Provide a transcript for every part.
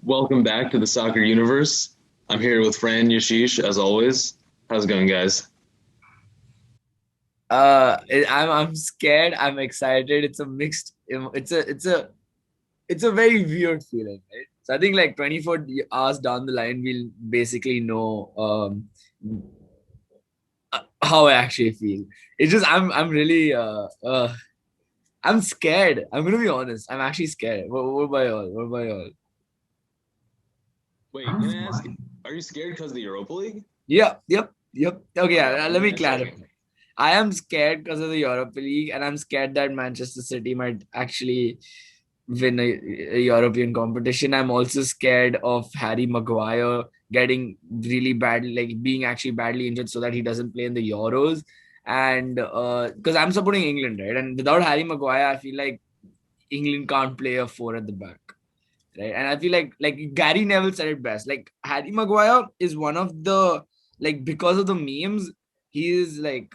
Welcome back to the Soccer Universe. I'm here with Fran and Yashish, as always. How's it going, guys? I'm scared. I'm excited. It's a mixed. It's a very weird feeling, right? So I think like 24 hours down the line, we'll basically know how I actually feel. It's just I'm really I'm scared. I'm gonna be honest. I'm actually scared. What about y'all? What about y'all? Wait, can I'm I ask, fine. are you scared because of the Europa League? Yep. Okay, Okay, yeah, let let me me ask you. clarify. I am scared because of the Europa League, and I'm scared that Manchester City might actually win a European competition. I'm also scared of Harry Maguire getting really bad, like being actually badly injured so that he doesn't play in the Euros. And because I'm supporting England, right? And without Harry Maguire, I feel like England can't play a four at the back. Right. And I feel like Gary Neville said it best. Like Harry Maguire is one of the like because of the memes, he is like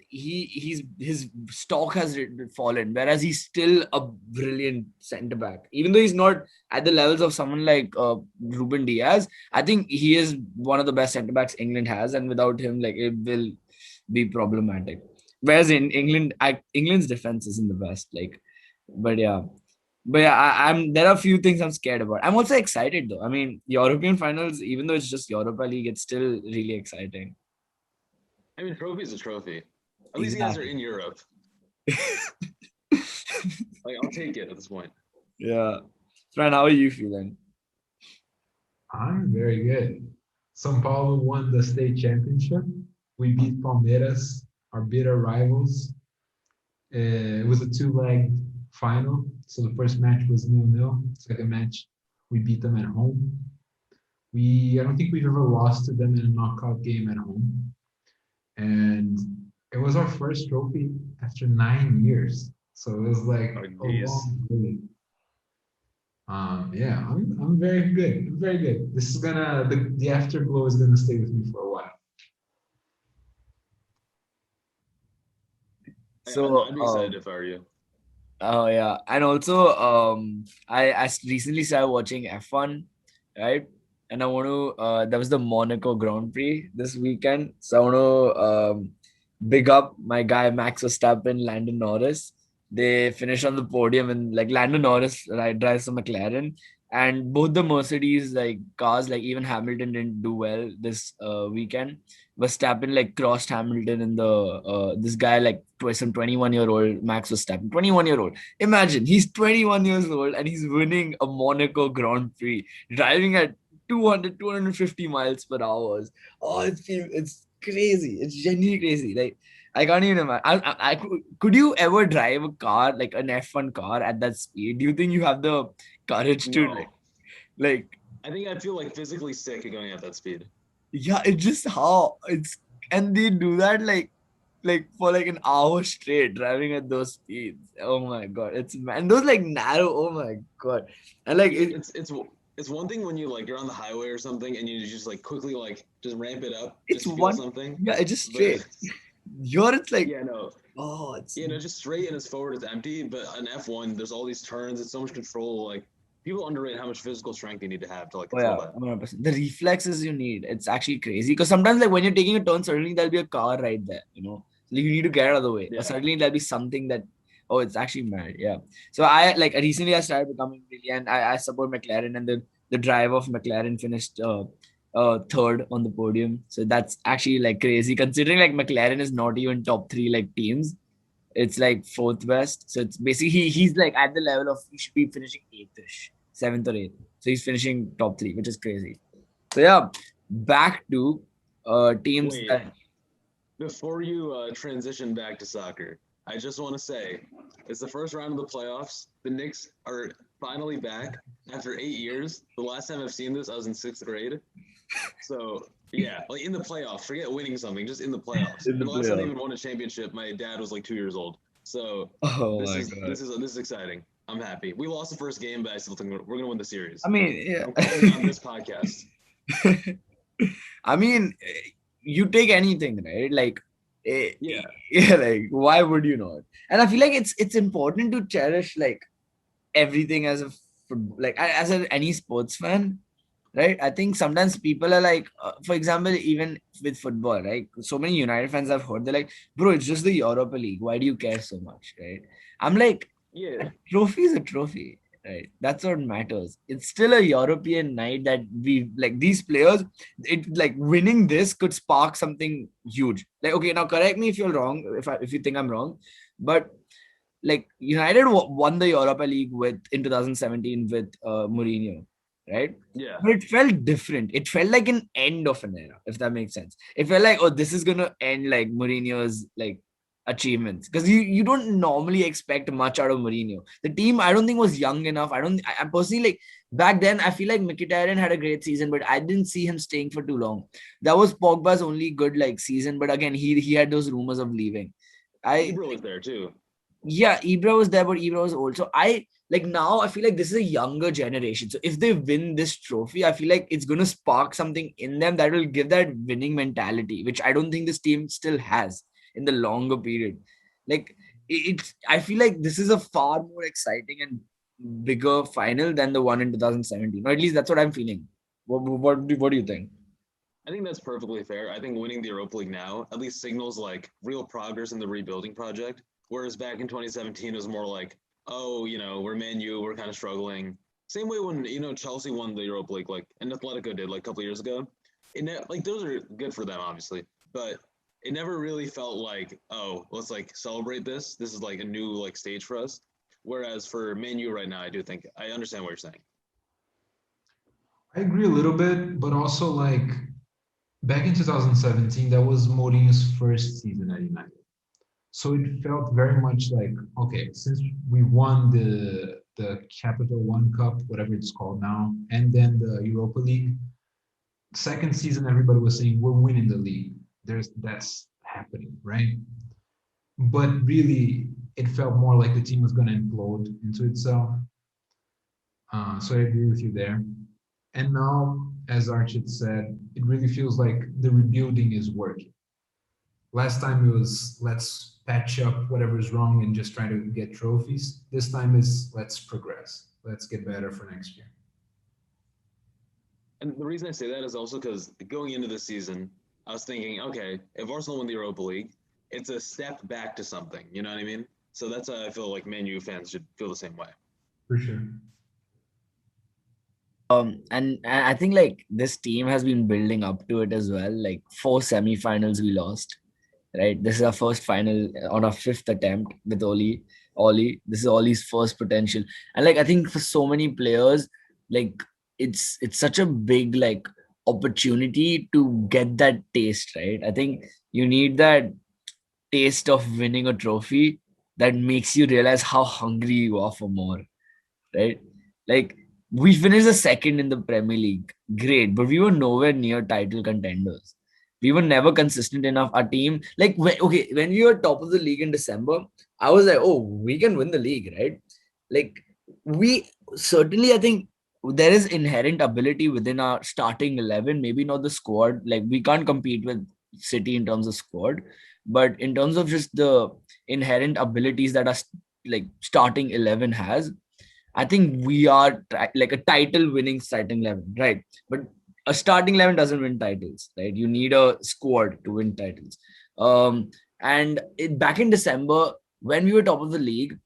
he's his stock has fallen, whereas he's still a brilliant centre back. Even though he's not at the levels of someone like Ruben Diaz, I think he is one of the best centre backs England has, and without him, like it will be problematic. Whereas in England, England's defense isn't the best. But yeah, I'm there are a few things I'm scared about. I'm also excited though. I mean, European finals, even though it's just Europa League, it's still really exciting. I mean, trophy's a trophy. At least you guys are Exactly. in Europe. Like, I'll take it at this point. Yeah. Fran, how are you feeling? I'm very good. São Paulo won the state championship. We beat Palmeiras, our bitter rivals. It was a two-leg final. So the first match was 0-0. Second match, we beat them at home. I don't think we've ever lost to them in a knockout game at home. And it was our first trophy after 9 years. So it was like Oh, a geez. long wait. Yeah, I'm very good. I'm very good. This is gonna the afterglow is gonna stay with me for a while. So, I'd be excited if I were you. oh yeah, and also I recently started watching F1, right? And I want to that was the Monaco Grand Prix this weekend, so I want to big up my guy Max Verstappen, Landon Norris. They finished on the podium, and like Landon Norris right drives a McLaren, and both the Mercedes like cars, like even Hamilton didn't do well this weekend. Verstappen like crossed Hamilton in the this guy like some 21-year-old Max Verstappen, 21-year-old. Imagine he's 21 years old and he's winning a Monaco Grand Prix, driving at 250 miles per hour. Oh, it's crazy. It's genuinely crazy. Like I can't even imagine. Could you ever drive a car like an F1 car at that speed? Do you think you have the courage to No. like I think I'd feel like physically sick going at that speed. yeah, it's just how it's and they do that like for like an hour straight driving at those speeds. Oh my god, it's man those like narrow. Oh my god, and like Dude, it, it's one thing when you like you're on the highway or something and you just like quickly like just ramp it up it's just to feel one. something. Yeah, it's just But straight. Here it's like yeah, no. oh, it's Yeah, no, just straight and as forward as empty. But an F1, there's all these turns. It's so much control. Like people underrate how much physical strength you need to have to like oh control yeah, that. 100%. The reflexes you need, it's actually crazy because sometimes like when you're taking a turn, suddenly there'll be a car right there, you know. So you need to get out of the way, or Yeah. suddenly there'll be something that oh, it's actually mad. Yeah. So I like recently I started becoming really and I support McLaren and the driver of McLaren finished third on the podium. So that's actually like crazy considering like McLaren is not even top three like teams. It's like fourth best. So it's basically he's like at the level of he should be finishing eighth-ish, seventh or eighth. So he's finishing top three, which is crazy. So yeah, back to teams Wait, that before you transition back to soccer, I just want to say it's the first round of the playoffs. The Knicks are finally back after 8 years. The last time I've seen this, I was in sixth grade. So yeah, like in the playoffs. Forget winning something, just in the playoffs. in the And the last time they playoff. even won a championship, my dad was like 2 years old. So Oh this my is god. this is this is exciting. I'm happy. We lost the first game, but I still think we're gonna win the I series. mean, I'm calling it on yeah. this podcast. I mean, you take anything, right? Like, Yeah, yeah, like why would you not? And I feel like it's important to cherish like everything as a like as any sports fan, right? I think sometimes people are like, for example, even with football, right? So many United fans I've heard, they're like, bro, it's just the Europa League. Why do you care so much, right? I'm like, Yeah. a trophy is a trophy, right? That's what matters. It's still a European night that we like these players. It like winning this could spark something huge. Like, okay, now correct me if you're wrong, if you think I'm wrong, but like United won the Europa League with in 2017 with Mourinho, right? Yeah. But it felt different. It felt like an end of an era, if that makes sense. It felt like, oh, this is gonna end like Mourinho's like achievements because you don't normally expect much out of Mourinho. The team I don't think was young enough. I personally like back then I feel like Mkhitaryan had a great season, but I didn't see him staying for too long. That was Pogba's only good like season, but again he had those rumors of leaving. I Ibra was there too. Yeah, Ibra was there, but Ibra was old. So I like now I feel like this is a younger generation. So if they win this trophy, I feel like it's gonna spark something in them that will give that winning mentality, which I don't think this team still has in the longer period. Like it's I feel like this is a far more exciting and bigger final than the one in 2017. Or at least that's what I'm feeling. What do you think? I think that's perfectly fair. I think winning the Europa League now at least signals like real progress in the rebuilding project. Whereas back in 2017 it was more like, oh, we're Man U, we're kind of struggling. Same way when Chelsea won the Europa League, like and Atletico did like a couple years ago. Like those are good for them, obviously, but it never really felt like, oh, let's like celebrate this. This is like a new like stage for us. Whereas for Man U right now, I do think I understand what you're saying. I agree a little bit, but also like back in 2017, that was Mourinho's first season at United. So it felt very much like, okay, since we won the Capital One Cup, whatever it's called now, and then the Europa League, second season everybody was saying we're winning the league. That's happening, right? But really, it felt more like the team was going to implode into itself. So I agree with you there. And now, as Archit said, it really feels like the rebuilding is working. Last time it was let's patch up whatever's wrong and just try to get trophies. This time is let's progress. Let's get better for next year. And the reason I say that is also because going into the season, I was thinking, okay, if Arsenal win the Europa League, it's a step back to something. You know what I mean? So that's how I feel like Man U fans should feel the same way. For sure. And I think like this team has been building up to it as well. Like 4 semi-finals we lost, right? This is our first final on our fifth attempt with Oli. This is Oli's first potential. And like I think for so many players, like it's such a big like opportunity to get that taste, right? I think you need that taste of winning a trophy that makes you realize how hungry you are for more, right? Like we finished the second in the Premier League, great, but we were nowhere near title contenders. We were never consistent enough. Our team, like when we were top of the league in December, I was like, oh, we can win the league, right? Like we certainly, I think there is inherent ability within our starting 11. Maybe not the squad. Like we can't compete with City in terms of squad, but in terms of just the inherent abilities that our like starting 11 has, I think we are like a title winning starting 11, right? But a starting 11 doesn't win titles, right? You need a squad to win titles. Back in December, when we were top of the league,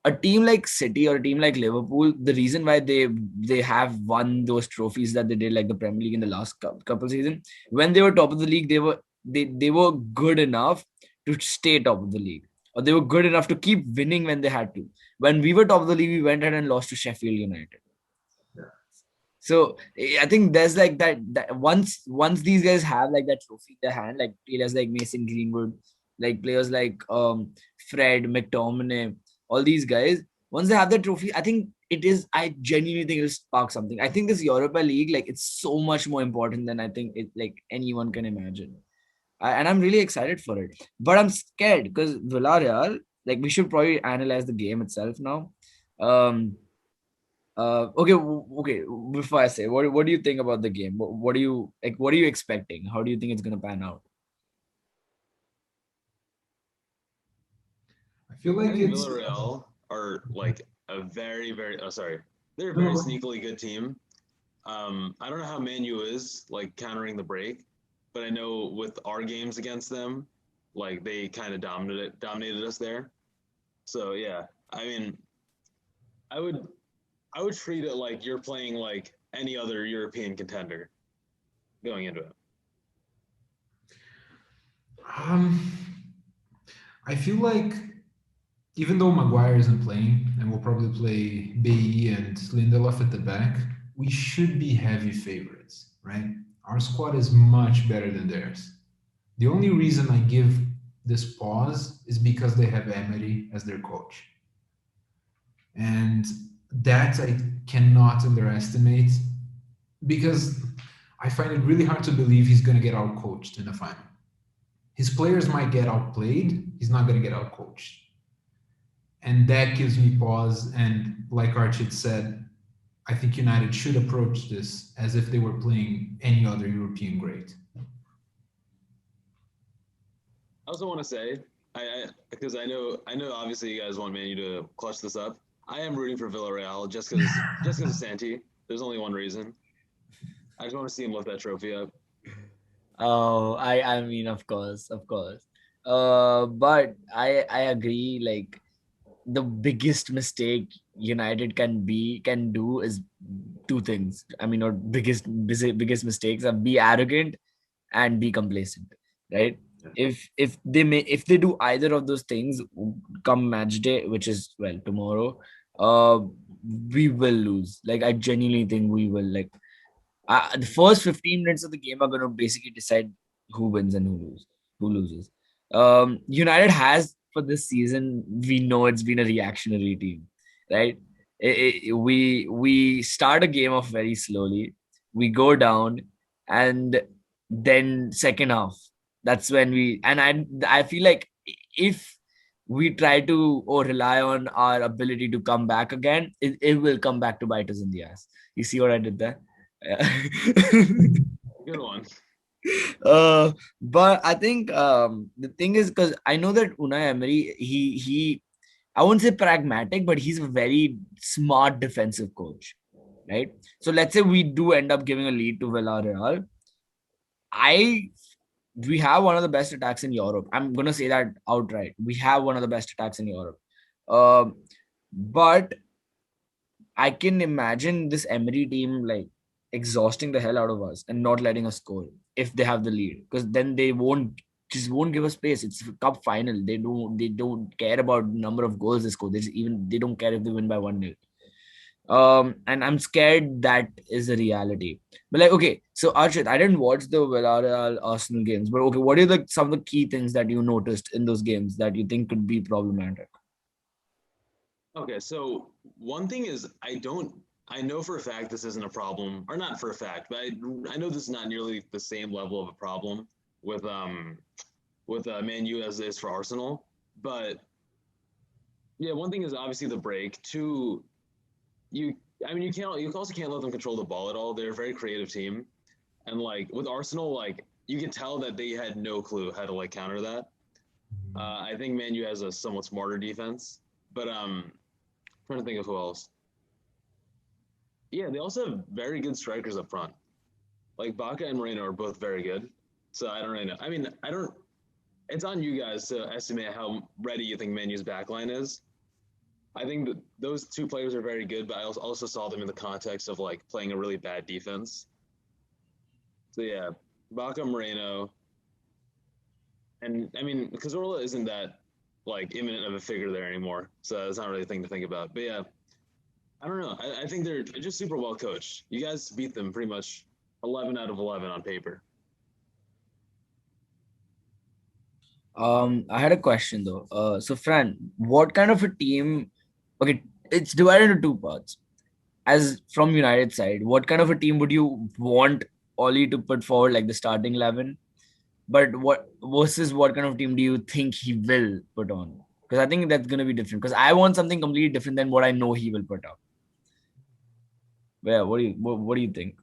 a team like City or a team like Liverpool, the reason why they have won those trophies that they did, like the Premier League in the last couple seasons, when they were top of the league, they were good enough to stay top of the league, or they were good enough to keep winning when they had to. When we were top of the league, we went ahead and lost to Sheffield United. So I think there's like that once these guys have like that trophy in their hand, like players like Mason Greenwood, like players like Fred, McTominay, all these guys, once they have the trophy, I think I genuinely think it'll spark something. I think this Europa League, like it's so much more important than I think it like anyone can imagine. And I'm really excited for it. But I'm scared because Villarreal, like we should probably analyze the game itself now. Um okay. Before I say, what do you think about the game? What do you like? What are you expecting? How do you think it's gonna pan out? I feel I like think it's Villarreal are like a very, very. Oh, sorry. they're a very sneakily good team. I don't know how Man U is like countering the break, but I know with our games against them, like they kind of dominated us there. So yeah, I mean, I would I would treat it like you're playing like any other European contender going into it. I feel like even though Maguire isn't playing, and we'll probably play Bailly and Lindelof at the back, we should be heavy favorites, right? Our squad is much better than theirs. The only reason I give this pause is because they have Emery as their coach. And that I cannot underestimate because I find it really hard to believe he's going to get out coached in the final. His players might get outplayed, he's not going to get out coached. And that gives me pause. And like Archit said, I think United should approach this as if they were playing any other European great. I also want to say, because I know obviously you guys want Man U to clutch this up. I am rooting for Villarreal just because of Santi. There's only one reason. I just want to see him lift that trophy up. Oh, I mean, of course. But I agree. Like the biggest mistake United can do is two things. I mean, or biggest mistakes are be arrogant and be complacent, right? If they do either of those things come match day, which is well tomorrow, we will lose. Like I genuinely think we will. Like the first 15 minutes of the game are going to basically decide who wins and who loses. United has for this season, we know it's been a reactionary team, right? We start a game off very slowly, we go down, and then second half, that's when I feel like if we try to or rely on our ability to come back again, it will come back to bite us in the ass. You see what I did there? Good one. But I think the thing is because I know that Unai Emery, he I won't say pragmatic, but he's a very smart defensive coach, right? So let's say we do end up giving a lead to Villarreal. We have one of the best attacks in Europe. I'm gonna say that outright. We have one of the best attacks in Europe. But I can imagine this Emery team like exhausting the hell out of us and not letting us score if they have the lead, because then they won't give us space. It's a cup final. They don't care about number of goals they score. They don't care if they win by 1-0. And I'm scared that is a reality. But like, okay, so Archit, I didn't watch the Villarreal Arsenal games, but okay, what are some of the key things that you noticed in those games that you think could be problematic? Okay, so one thing is I know for a fact this isn't a problem, or not for a fact, but I know this is not nearly the same level of a problem with Man U as it is for Arsenal. But yeah, one thing is obviously the break. Two, you also can't let them control the ball at all. They're a very creative team, and like with Arsenal, like you can tell that they had no clue how to like counter that. I think Man U has a somewhat smarter defense, but trying to think of who else. Yeah, they also have very good strikers up front. Like Baca and Moreno are both very good. So I don't really know. I mean, I don't. It's on you guys to estimate how ready you think Man U's backline is. I think that those two players are very good, but I also saw them in the context of like playing a really bad defense. So yeah, Baca, Moreno, and I mean, Cazorla isn't that like imminent of a figure there anymore, so it's not really a thing to think about. But yeah, I don't know. I think they're just super well coached. You guys beat them pretty much 11 out of 11 on paper. I had a question though. So Fran, what kind of a team? Okay, it's divided into two parts. As from United side, what kind of a team would you want Oli to put forward, like the starting 11? But what versus what kind of team do you think he will put on? Because I think that's gonna be different. Because I want something completely different than what I know he will put up. Yeah, what do you think?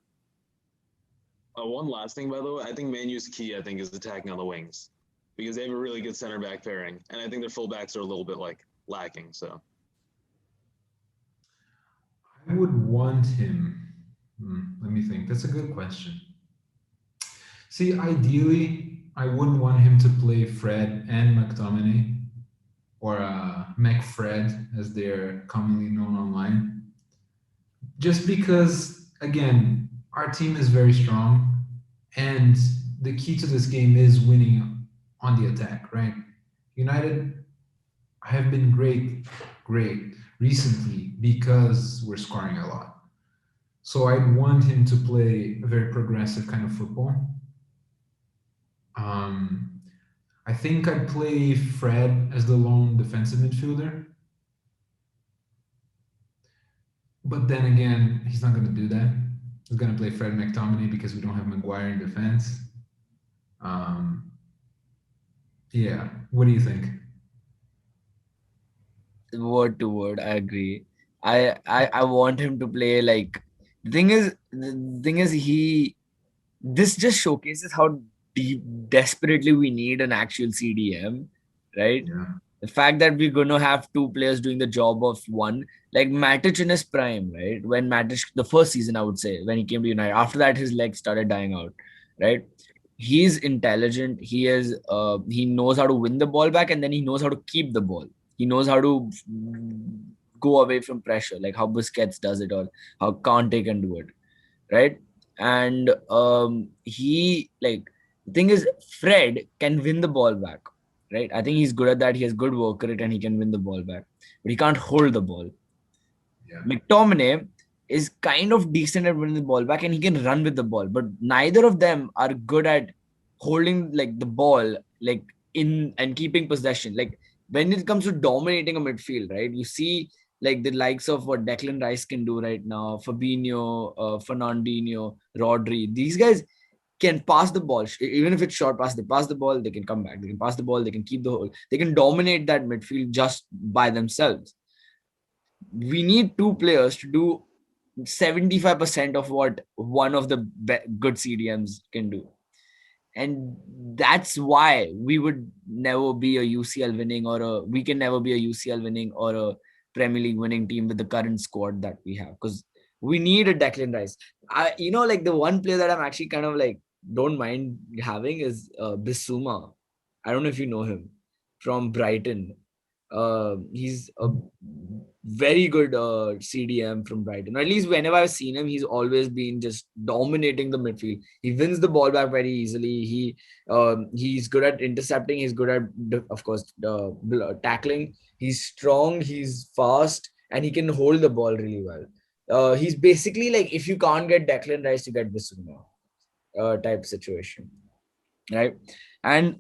One last thing, by the way, I think Man U's key, I think, is attacking on the wings because they have a really good center back pairing, and I think their fullbacks are a little bit like lacking. So I would want him. Let me think. That's a good question. See, ideally, I wouldn't want him to play Fred and McTominay, or McFred, as they're commonly known online. Just because, again, our team is very strong, and the key to this game is winning on the attack, right? United have been great recently because we're scoring a lot. So I'd want him to play a very progressive kind of football. I think I'd play Fred as the lone defensive midfielder. But then again, he's not going to do that. He's going to play Fred McTominay because we don't have Maguire in defense. Yeah, what do you think? Word to word, I agree. I want him to play like the thing is this just showcases how desperately we need an actual CDM, right? Yeah. The fact that we're gonna have two players doing the job of one, like Matic in his prime, right? When Matic, the first season, I would say, when he came to United. After that, his legs started dying out, right? He's intelligent. He knows how to win the ball back, and then he knows how to keep the ball. He knows how to go away from pressure, like how Busquets does it, or how Kante can do it, right? And he like the thing is, Fred can win the ball back, right? I think he's good at that. He has good work rate and he can win the ball back, but he can't hold the ball. Yeah. McTominay is kind of decent at winning the ball back and he can run with the ball, but neither of them are good at holding like the ball like in and keeping possession. Like when it comes to dominating a midfield, right? You see like the likes of what Declan Rice can do right now, Fabinho, Fernandinho, Rodri. These guys can pass the ball, even if it's short pass. They pass the ball, they can come back. They can pass the ball, they can keep the hold. They can dominate that midfield just by themselves. We need two players to do 75% of what one of the good CDMs can do. And that's why we would never be a UCL winning we can never be a UCL winning or a Premier League winning team with the current squad that we have, because we need a Declan Rice. Like the one player that I'm actually kind of like don't mind having is Bissouma. I don't know if you know him, from Brighton. He's a very good CDM from Brighton. Or at least whenever I've seen him, he's always been just dominating the midfield. He wins the ball back very easily. He's good at intercepting. He's good at, of course, tackling. He's strong. He's fast, and he can hold the ball really well. He's basically like, if you can't get Declan Rice, you get Bissouma type situation, right? And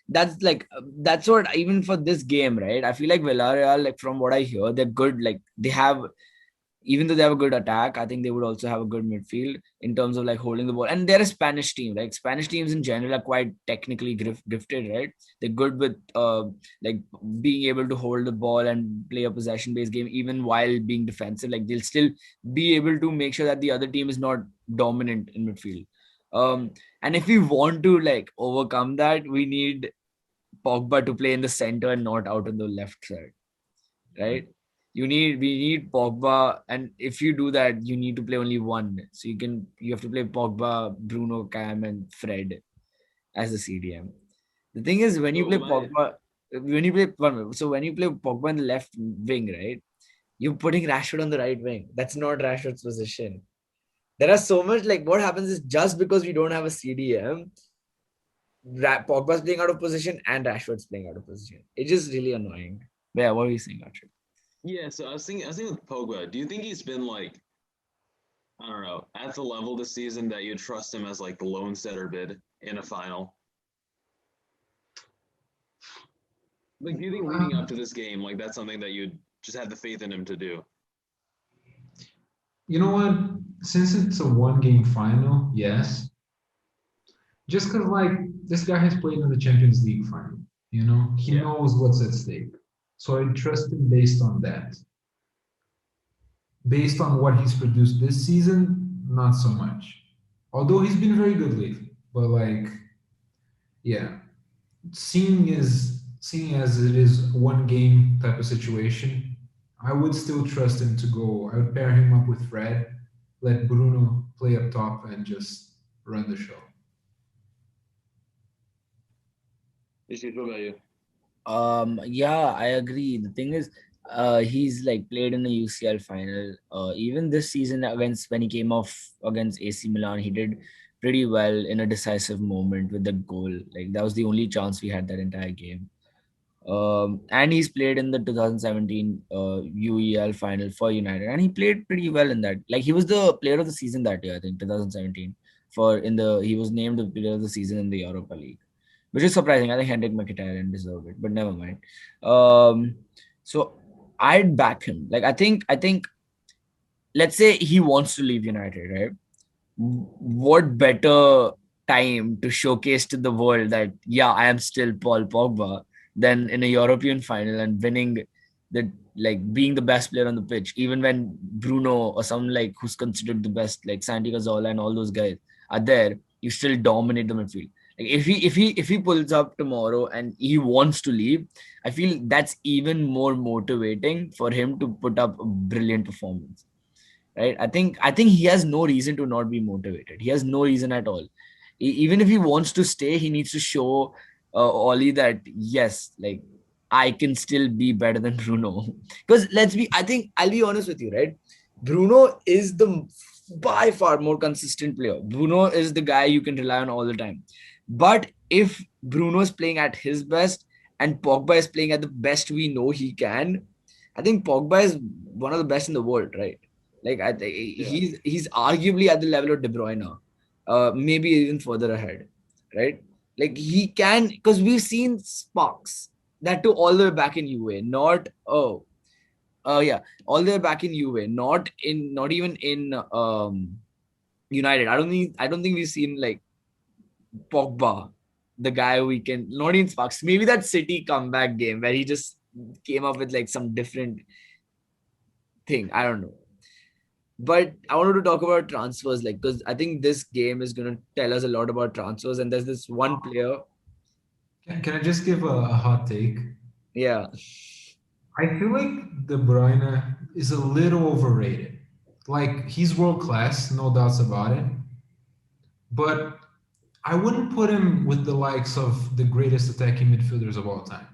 that's what, even for this game, right? I feel like Villarreal, like from what I hear, they're good. Like they have, even though they have a good attack, I think they would also have a good midfield in terms of like holding the ball. And they're a Spanish team. Like Spanish teams in general are quite technically gifted, right? They're good with like being able to hold the ball and play a possession based game even while being defensive. Like they'll still be able to make sure that the other team is not dominant in midfield. And if we want to like overcome that, we need Pogba to play in the center and not out on the left side, right? We need Pogba, and if you do that, you need to play only one. So you have to play Pogba, Bruno, Cam, and Fred as the CDM. The thing is, when you play Pogba in the left wing, right? You're putting Rashford on the right wing. That's not Rashford's position. There are so much, like, what happens is, just because we don't have a CDM, Pogba's playing out of position and Rashford's playing out of position. It's just really annoying. But yeah, what are you saying, Archit? Yeah, so I was thinking with Pogba, do you think he's been like, I don't know, at the level this season that you'd trust him as like the lone setter bid in a final? Like, do you think leading up to this game, like that's something that you'd just have the faith in him to do? You know what? Since it's a one-game final, yes. Just because, like, this guy has played in the Champions League final, he knows what's at stake. So I trust him based on that. Based on what he's produced this season, not so much. Although he's been very good lately. But, like, yeah. Seeing as it is one game type of situation, I would still trust him to go. I would pair him up with Fred, let Bruno play up top and just run the show. Yashish, what about you? Yeah, I agree. The thing is, he's like played in the UCL final. Even this season against when he came off against AC Milan, he did pretty well in a decisive moment with the goal. Like that was the only chance we had that entire game. And he's played in the 2017 UEL final for United, and he played pretty well in that. Like he was the player of the season that year, I think 2017. He was named the player of the season in the Europa League, which is surprising. I think Henrik Mkhitaryan deserved it, but never mind. So I'd back him. Like I think let's say he wants to leave United, right? What better time to showcase to the world that yeah, I am still Paul Pogba than in a European final and winning the like being the best player on the pitch, even when Bruno or someone like who's considered the best, like Santi Cazorla and all those guys are there, you still dominate the midfield. Like if he pulls up tomorrow and he wants to leave, I feel that's even more motivating for him to put up a brilliant performance, right? I think he has no reason to not be motivated. He has no reason at all. Even if he wants to stay, he needs to show Ollie that yes, like I can still be better than Bruno. Because I think I'll be honest with you, right? Bruno is the by far more consistent player. Bruno is the guy you can rely on all the time. But if Bruno is playing at his best and Pogba is playing at the best we know he can, I think Pogba is one of the best in the world, right? Like Yeah. he's arguably at the level of De Bruyne, maybe even further ahead, right? Like he can, because we've seen sparks that to all the way back in UA, not yeah, all the way back in UA, not even in United. I don't think we've seen like Pogba, the guy we can not in sparks. Maybe that City comeback game where he just came up with like some different thing. I don't know. But I wanted to talk about transfers, like because I think this game is gonna tell us a lot about transfers. And there's this one player. Can I just give a hot take? Yeah. I feel like De Bruyne is a little overrated. Like he's world class, no doubts about it. But I wouldn't put him with the likes of the greatest attacking midfielders of all time.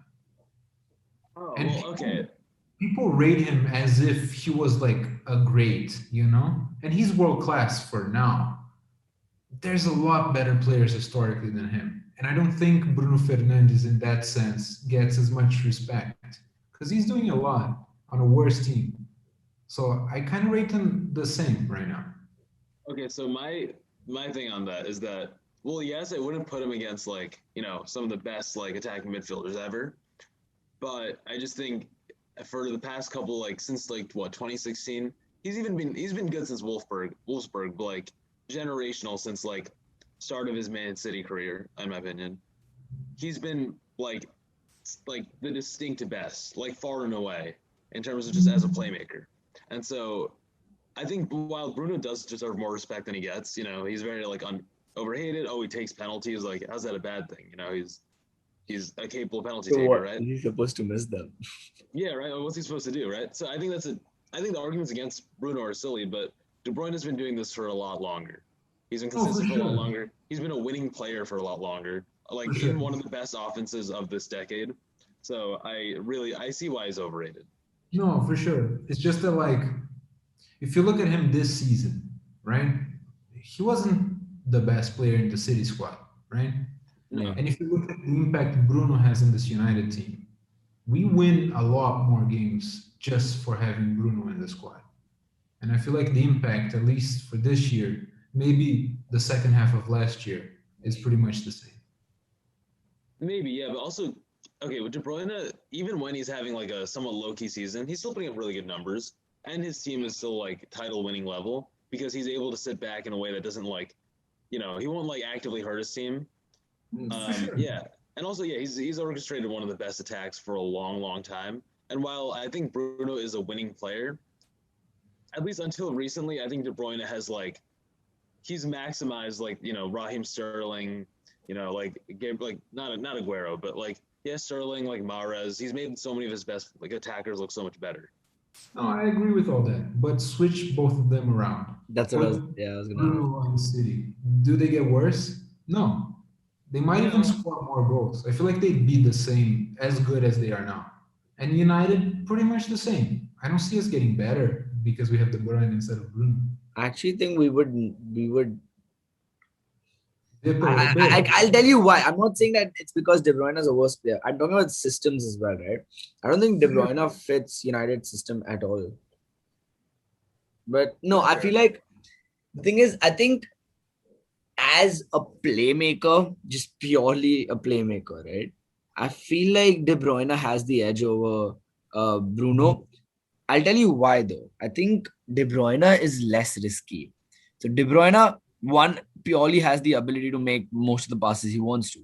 Oh, And well, okay. people rate him as if he was like a great, you know? And he's world class for now. There's a lot better players historically than him. And I don't think Bruno Fernandes, in that sense, gets as much respect because he's doing a lot on a worse team. So I kind of rate him the same right now. Okay, so my thing on that is that, well, yes, I wouldn't put him against like, some of the best like attacking midfielders ever, but I just think for the past couple, like since like what, 2016, he's been good since Wolfsburg, but like generational since like start of his Man City career, in my opinion. He's been like the distinct best, like far and away, in terms of just as a playmaker. And so I think while Bruno does deserve more respect than he gets, he's very like overhated. Oh, he takes penalties. Like, how's that a bad thing? He's a capable penalty So taker, what? right? He's supposed to miss them. Yeah, right. What's he supposed to do, right? So I think I think the arguments against Bruno are silly, but De Bruyne has been doing this for a lot longer. He's been Oh, for consistent for a lot sure. longer. He's been a winning player for a lot longer, For like sure. in one of the best offenses of this decade. So I see why he's overrated. No, for sure. It's just that, like, if you look at him this season, right? He wasn't the best player in the City squad, right? Yeah. No. And if you look at the impact Bruno has in this United team, we win a lot more games just for having Bruno in the squad. And I feel like the impact, at least for this year, maybe the second half of last year, is pretty much the same. Maybe, yeah, but also, okay, with De Bruyne, even when he's having like a somewhat low key season, he's still putting up really good numbers, and his team is still like title winning level because he's able to sit back in a way that doesn't like, he won't like actively hurt his team. For sure. Yeah, and also, yeah, he's orchestrated one of the best attacks for a long, long time. And while I think Bruno is a winning player, at least until recently, I think De Bruyne has like he's maximized like Raheem Sterling, like not Agüero, but like yeah Sterling, like Mahrez. He's made so many of his best like attackers look so much better. No, I agree with all that, but switch both of them around. That's what Put I was gonna ask. Bruno on City. Do they get worse? No. They might even No. score more goals. I feel like they'd be the same, as good as they are now. And United, pretty much the same. I don't see us getting better because we have De Bruyne instead of Bruno. I actually think we would. Dip a little bit. I'll tell you why. I'm not saying that it's because De Bruyne is a worse player. I'm talking about systems as well, right? I don't think De Bruyne fits United system at all. But no, I feel like the thing is, I think as a playmaker, just purely a playmaker, right? I feel like De Bruyne has the edge over Bruno. I'll tell you why though. I think De Bruyne is less risky. So De Bruyne, one, purely has the ability to make most of the passes he wants to.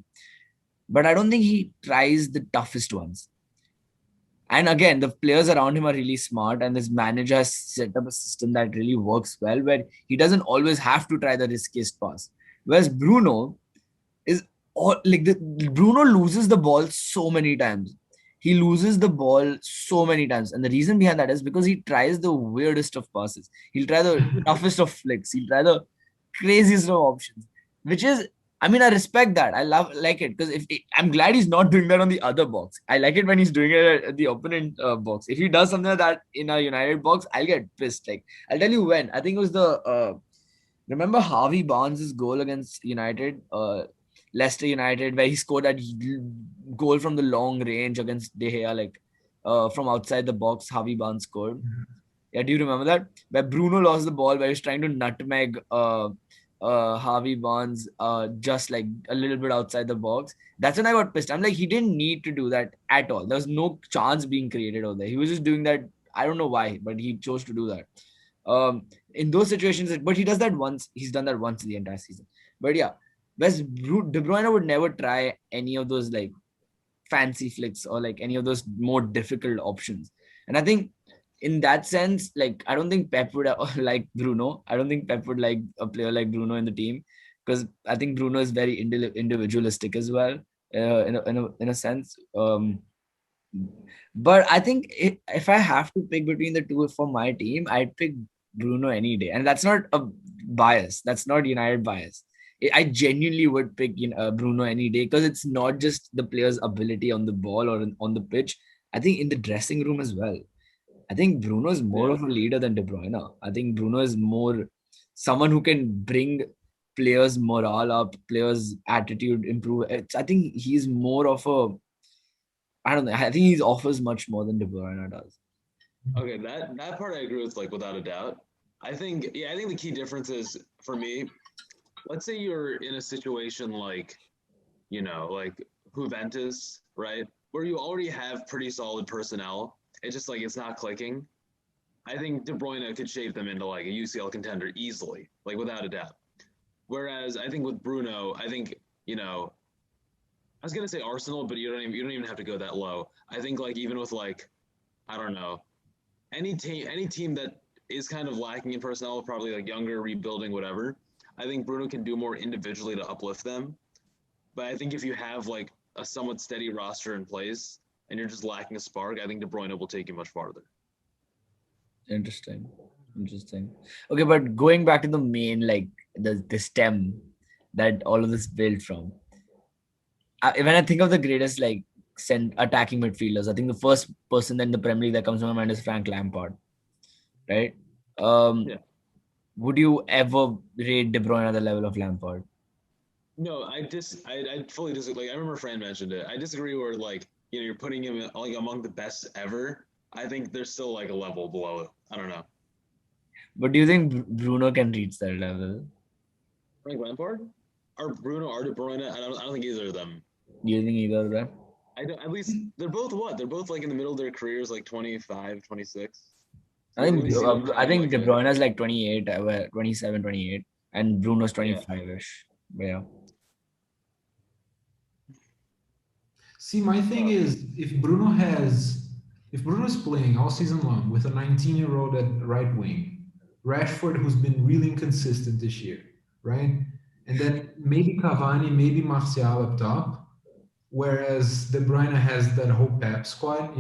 But I don't think he tries the toughest ones. And again, the players around him are really smart, and this manager has set up a system that really works well, where he doesn't always have to try the riskiest pass. Whereas Bruno is all like Bruno loses the ball so many times. He loses the ball so many times, and the reason behind that is because he tries the weirdest of passes. He'll try the toughest of flicks. He'll try the craziest of options, which is, I mean, I respect that. I like it because I'm glad he's not doing that on the other box. I like it when he's doing it at the opponent box. If he does something like that in a United box, I'll get pissed. Like, I'll tell you when. I think it was remember Harvey Barnes' goal against United, Leicester United, where he scored that goal from the long range against De Gea, like from outside the box. Harvey Barnes scored. Yeah, do you remember that? Where Bruno lost the ball, where he's trying to nutmeg Harvey Barnes just like a little bit outside the box. That's when I got pissed. I'm like, he didn't need to do that at all. There was no chance being created over there. He was just doing that. I don't know why, but he chose to do that. In those situations, but he does that once. He's done that once the entire season. But yeah, West De Bruyne would never try any of those like fancy flicks or like any of those more difficult options. And I think in that sense, like I don't think Pep would like Bruno. I don't think Pep would like a player like Bruno in the team because I think Bruno is very individualistic as well, in a sense. But I think if I have to pick between the two for my team, I'd pick Bruno any day. And that's not a bias. That's not United bias. I genuinely would pick Bruno any day because it's not just the player's ability on the ball or on the pitch. I think in the dressing room as well. I think Bruno is more of a leader than De Bruyne. I think Bruno is more someone who can bring players' morale up, players' attitude improve. I think he's more of a I don't know. I think he offers much more than De Bruyne does. Okay, that part I agree with, like without a doubt. I think the key difference is for me, let's say you're in a situation like, like Juventus, right? Where you already have pretty solid personnel. It's just like it's not clicking. I think De Bruyne could shape them into like a UCL contender easily, like without a doubt. Whereas I think with Bruno, I think, I was gonna say Arsenal, but you don't even have to go that low. I think like even with like, I don't know, any team that is kind of lacking in personnel, probably like younger, rebuilding, whatever. I think Bruno can do more individually to uplift them. But I think if you have like a somewhat steady roster in place and you're just lacking a spark, I think De Bruyne will take you much farther. Interesting. Okay, but going back to the main, like the stem that all of this built from. When I think of the greatest like attacking midfielders, I think the first person in the Premier League that comes to my mind is Frank Lampard, right? Yeah. Would you ever rate De Bruyne at the level of Lampard? No, I fully disagree. Like I remember Fran mentioned it. I disagree where like you're putting him like among the best ever. I think there's still like a level below it. I don't know. But do you think Bruno can reach that level? Frank Lampard or Bruno or De Bruyne? I don't think either of them. Do you think either of them? I don't, at least they're both what? They're both like in the middle of their careers, like 25, 26. I think De Bruyne is like 28, 27, 28, and Bruno's 25-ish. Yeah. See, my thing is, if Bruno's playing all season long with a 19-year-old at right wing, Rashford, who's been really inconsistent this year, right? And then maybe Cavani, maybe Martial up top, whereas De Bruyne has that whole Pep squad,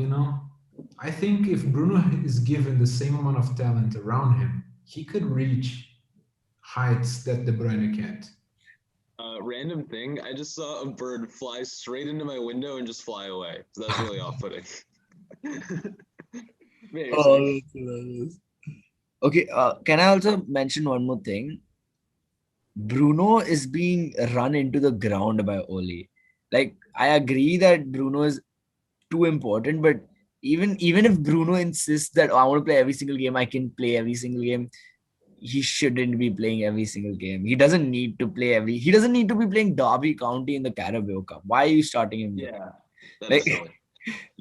I think if Bruno is given the same amount of talent around him, he could reach heights that De Bruyne can't. Random thing, I just saw a bird fly straight into my window and just fly away. So that's really off-putting. Oh, that's hilarious. Okay, can I also mention one more thing? Bruno is being run into the ground by Oli. Like, I agree that Bruno is too important, but even if Bruno insists that, "Oh, I want to play every single game, I can play every single game," he shouldn't be playing every single game. He doesn't need to play he doesn't need to be playing Derby County in the Carabao Cup. Why are you starting him there? Yeah, that's Like, silly.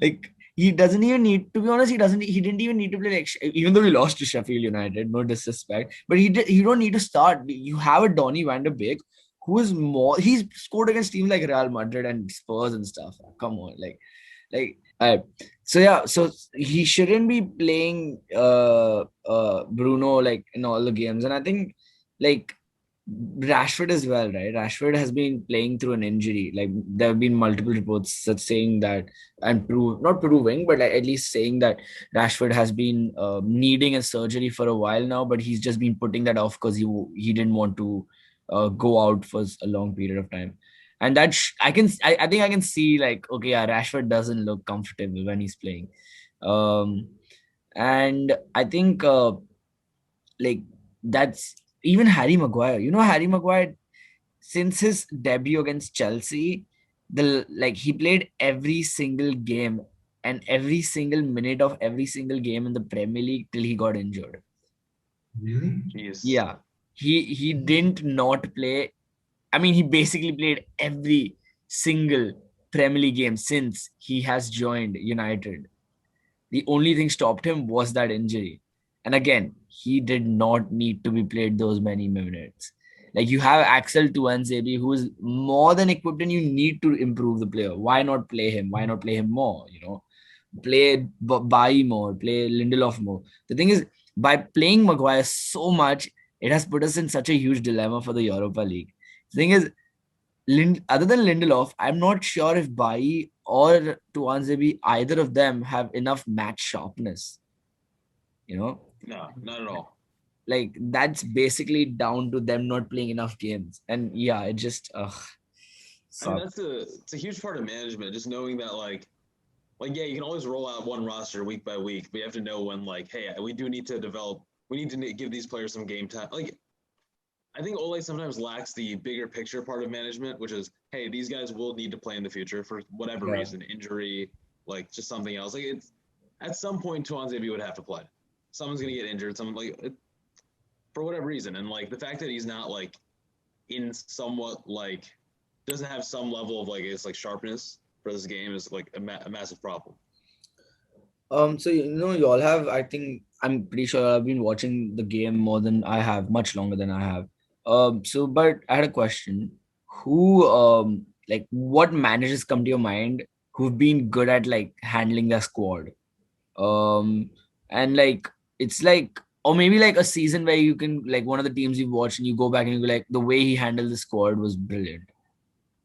like he doesn't even need, to be honest, he didn't even need to play, like, even though we lost to Sheffield United, no disrespect, but he don't need to start. You have a Donny van de Beek who is he's scored against teams like Real Madrid and Spurs and stuff. Come on, so yeah, so he shouldn't be playing Bruno like in all the games. And I think like Rashford as well, right? Rashford has been playing through an injury. Like there have been multiple reports that saying that, and not proving, but like at least saying that Rashford has been needing a surgery for a while now, but he's just been putting that off because he didn't want to go out for a long period of time. And that I think I can see, like, okay, yeah, Rashford doesn't look comfortable when he's playing. And I think like that's even Harry Maguire. Harry Maguire, since his debut against Chelsea, he played every single game and every single minute of every single game in the Premier League till he got injured. Really? Jeez. Yeah. He didn't not play. I mean, he basically played every single Premier League game since he has joined United. The only thing stopped him was that injury. And again, he did not need to be played those many minutes. Like, you have Axel Tuanzebe, who is more than equipped, and you need to improve the player. Why not play him? Why not play him more? Play Bailly more, play Lindelof more. The thing is, by playing Maguire so much, it has put us in such a huge dilemma for the Europa League. The thing is, other than Lindelof, I'm not sure if Bailly or Tuanzebe, either of them, have enough match sharpness. No, not at all. Like, that's basically down to them not playing enough games. And yeah, it just I mean, it's a huge part of management, just knowing that yeah, you can always roll out one roster week by week, but you have to know when, hey, we do need to develop. We need to give these players some game time. I think Ole sometimes lacks the bigger picture part of management, which is, hey, these guys will need to play in the future for whatever reason, injury, just something else. It's at some point, Tuanzebe would have to play. Someone's gonna get injured. For whatever reason, and the fact that he's not in somewhat doesn't have some level of sharpness for this game is a massive problem. So you all have, I think, I'm pretty sure I've been watching the game more than I have, much longer than I have. But I had a question. Who what managers come to your mind who've been good at handling their squad? And it's or maybe a season where you can one of the teams you've watched and you go back and you go the way he handled the squad was brilliant.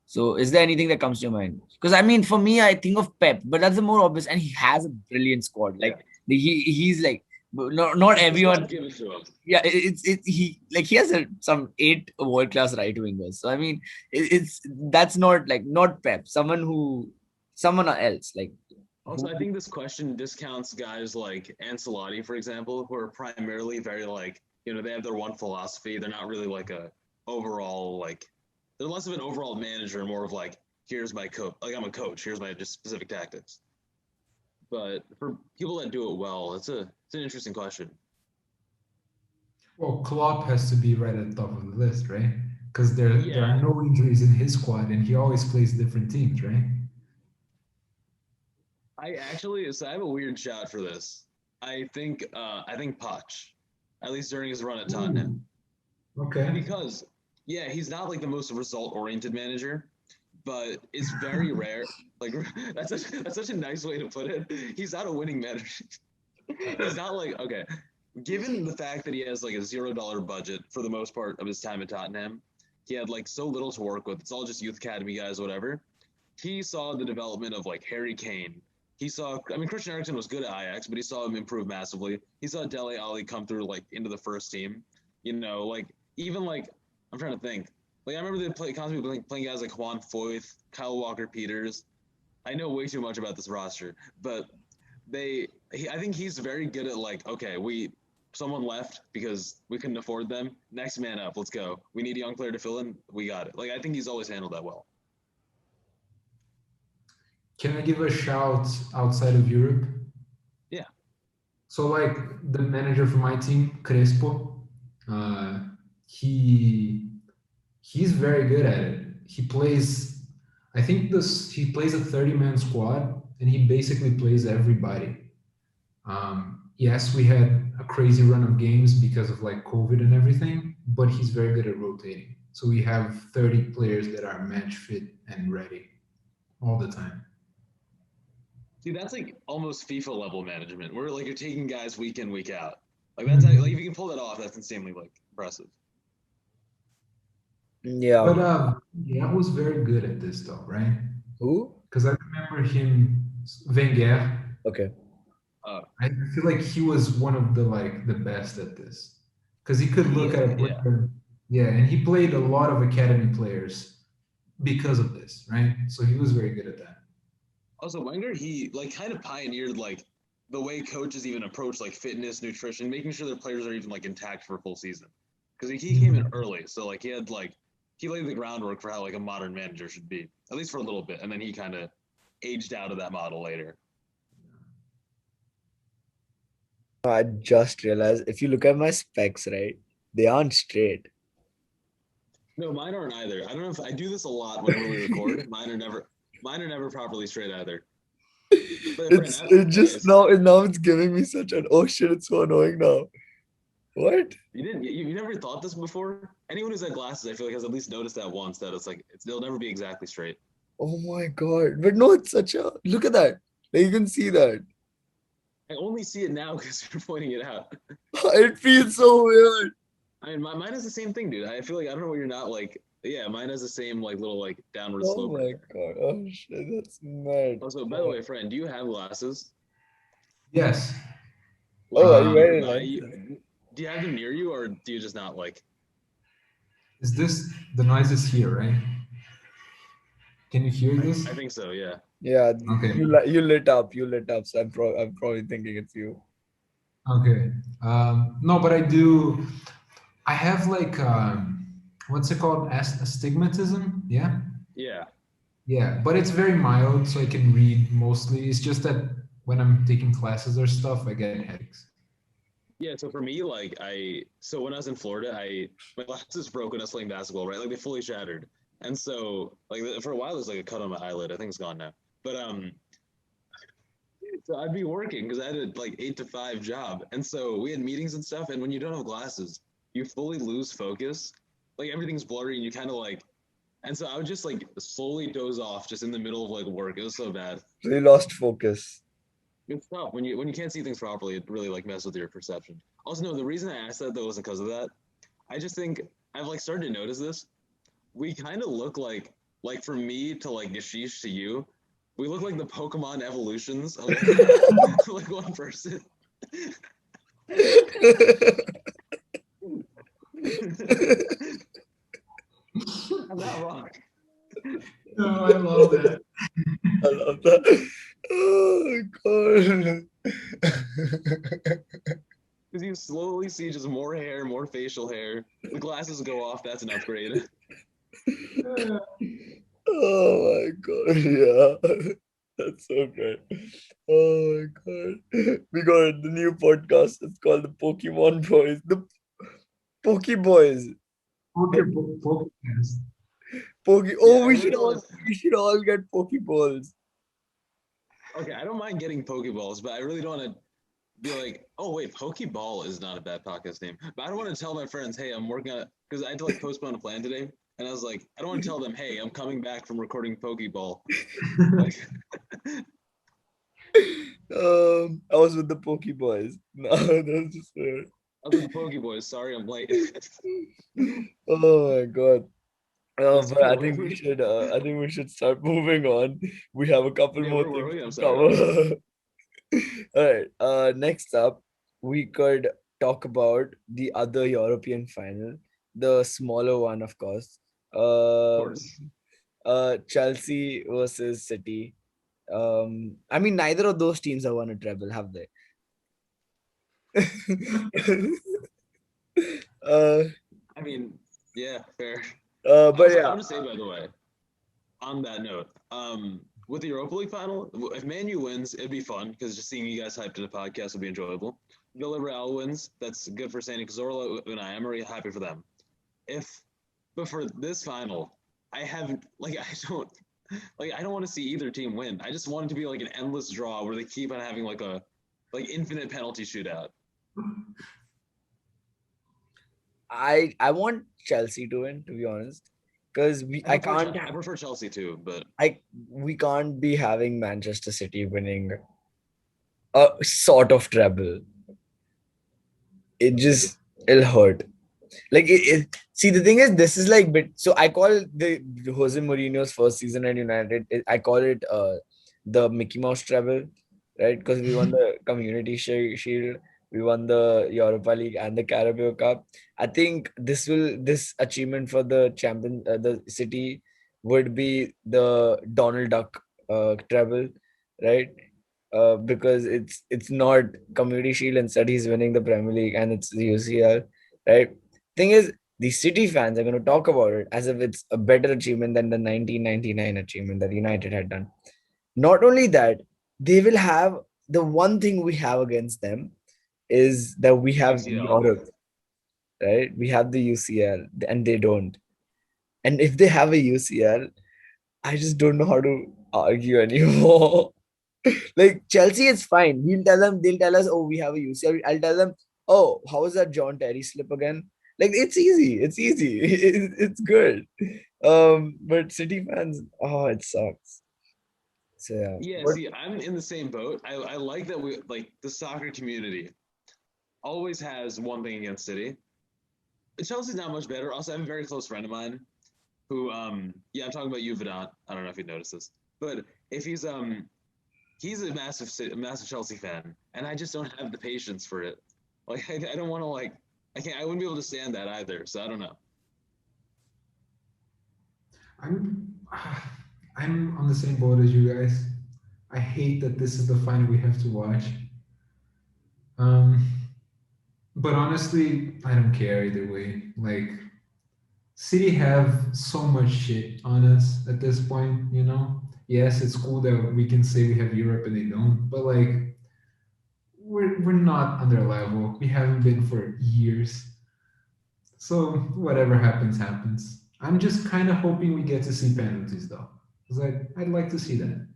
So is there anything that comes to your mind? Because I mean, for me, I think of Pep, but that's the more obvious, and he has a brilliant squad. He's not everyone. Give it to him. Yeah, he has some 8 world class right wingers. So I mean, that's not not Pep. Someone else Also, I think this question discounts guys like Ancelotti, for example, who are primarily very they have their one philosophy. They're not really a overall they're less of an overall manager and more of here's my coach. I'm a coach. Here's my just specific tactics. But for people that do it well, it's an interesting question. Well, Klopp has to be right at the top of the list, right? Because there are no injuries in his squad, and he always plays different teams, right? I have a weird shot for this. I think Poch, at least during his run at Tottenham. Okay. Because he's not the most result-oriented manager, but it's very rare. That's such a nice way to put it. He's not a winning manager. He's not okay. Given the fact that he has a $0 budget for the most part of his time at Tottenham, he had so little to work with. It's all just youth academy guys, whatever. He saw the development of Harry Kane. he saw. I mean, Christian Eriksen was good at Ajax, but he saw him improve massively. He saw Dele Alli come through like into the first team. You know, like even like I'm trying to think. Like I remember they constantly playing guys like Juan Foyth, Kyle Walker-Peters. I know way too much about this roster, but I think he's very good at like, okay, someone left because we couldn't afford them. Next man up, let's go. We need a young player to fill in. We got it. Like I think he's always handled that well. Can I give a shout outside of Europe? Yeah. So like the manager for my team, Crespo, he's very good at it. He plays, I think he plays a 30-man squad and he basically plays everybody. Yes, we had a crazy run of games because of like COVID and everything, but he's very good at rotating. So we have 30 players that are match fit and ready all the time. Dude, that's like almost FIFA level management, where like you're taking guys week in, week out. Like that's like if you can pull that off, that's insanely like impressive. Yeah. But that was very good at this though, right? Who? Because I remember him, Wenger. Okay. I feel like he was one of the best at this, because he could look at a player, and he played a lot of academy players because of this, right? So he was very good at that. Also, Wenger, he like kind of pioneered like the way coaches even approach like fitness, nutrition, making sure their players are even like intact for a full season. Because he came in early, so like he laid the groundwork for how like a modern manager should be, at least for a little bit, and then he kind of aged out of that model later. I just realized if you look at my specs, right, they aren't straight. No, mine aren't either. I don't know if I do this a lot whenever we record. Mine are never properly straight either. Now it's giving me such an oh shit, it's so annoying now. What? You never thought this before? Anyone who's had glasses, I feel like has at least noticed that once, that it's like they'll never be exactly straight. Oh my god. But no, it's such a look at that. Like, you can see that. I only see it now because you're pointing it out. It feels so weird. I mean, mine is the same thing, dude. I feel like I don't know what you're not like. Yeah, mine has the same like little like downward slope. Oh my god! Oh shit, that's mad. Also, by the way, friend, do you have glasses? Yes. Oh, are you wearing do you have them near you, or do you just not like? Is this the noise is here, right? Can you hear this? I think so. Yeah. Yeah. Okay. You lit up. So I'm probably thinking it's you. Okay. No, but I have like what's it called? Astigmatism? Yeah. Yeah. Yeah, but it's very mild, so I can read mostly. It's just that when I'm taking classes or stuff, I get headaches. Yeah, so for me, like when I was in Florida, my glasses broke when I was playing basketball, right? Like they fully shattered, and so like for a while there's like a cut on my eyelid. I think it's gone now, but so I'd be working because I had a like 8 to 5 job, and so we had meetings and stuff. And when you don't have glasses, you fully lose focus. Like everything's blurry, and you kind of like, and so I would just like slowly doze off just in the middle of like work. It was so bad. So you lost focus. It's tough when you can't see things properly. It really like messes with your perception. Also, no, the reason I asked that though wasn't because of that. I just think I've like started to notice this. We kind of look like from me to like Yashish to you, we look like the Pokemon evolutions of like one person. I'm not wrong. No, I love that. I love that. Oh god. Because you slowly see just more hair, more facial hair. The glasses go off. That's an upgrade. Oh my god, yeah. That's so great. Oh my god. We got the new podcast. It's called the Pokemon Boys. The Pokeboys. Podcast. We should all get Pokeballs. Okay, I don't mind getting Pokeballs, but I really don't want to be like, oh wait, Pokeball is not a bad podcast name. But I don't want to tell my friends, hey, I'm working on it, because I had to like postpone a plan today. And I was like, I don't want to tell them, hey, I'm coming back from recording Pokeball. I was with the Pokeboys. No, that's just weird. I was with the Pokeboys. Sorry, I'm late. Oh my god. But I think we should. I think we should start moving on. We have a couple more where were we? I'm things to sorry. cover. All right. Next up, we could talk about the other European final, the smaller one, of course. Of course. Chelsea versus City. I mean, neither of those teams have won a treble, have they? I mean, yeah, fair. But I yeah, want to say, by the way, on that note, with the Europa League final, if Man U wins, it'd be fun because just seeing you guys hyped in a podcast would be enjoyable. Villarreal wins, that's good for Santi Cazorla, Unai Emery, happy for them. But for this final, I don't want to see either team win. I just want it to be like an endless draw where they keep on having like infinite penalty shootout. I want Chelsea to win, to be honest, because I prefer Chelsea too, but we can't be having Manchester City winning a sort of treble. It'll hurt. Like see, the thing is, this is like so I call the Jose Mourinho's first season at United, I call it the Mickey Mouse treble, right? Because we won the Community Shield, we won the Europa League and the Carabao Cup. I think this achievement for the the City would be the Donald Duck treble, right? Because it's not Community Shield, instead he's winning the Premier League and it's the UCL, right? Thing is, the City fans are going to talk about it as if it's a better achievement than the 1999 achievement that United had done. Not only that, they will have the one thing we have against them is that we have UCL. Europe, right? We have the UCL and they don't. And if they have a UCL, I just don't know how to argue anymore. Like Chelsea is fine. They'll tell us, oh, we have a UCL. I'll tell them, oh, how was that John Terry slip again? Like it's easy. It's good. But City fans, oh, it sucks. So yeah. See, I'm in the same boat. I like that we like the soccer community always has one thing against City. Chelsea's not much better. Also, I have a very close friend of mine who, I'm talking about you, Vidant. I don't know if you noticed this, but if he's a massive Chelsea fan, and I just don't have the patience for it. Like, I don't want to I wouldn't be able to stand that either. So I don't know. I'm on the same boat as you guys. I hate that this is the final we have to watch. But honestly, I don't care either way. Like, City have so much shit on us at this point, you know? Yes, it's cool that we can say we have Europe and they don't, but like, we're not on their level. We haven't been for years. So whatever happens, happens. I'm just kind of hoping we get to see penalties though, because I'd like to see that.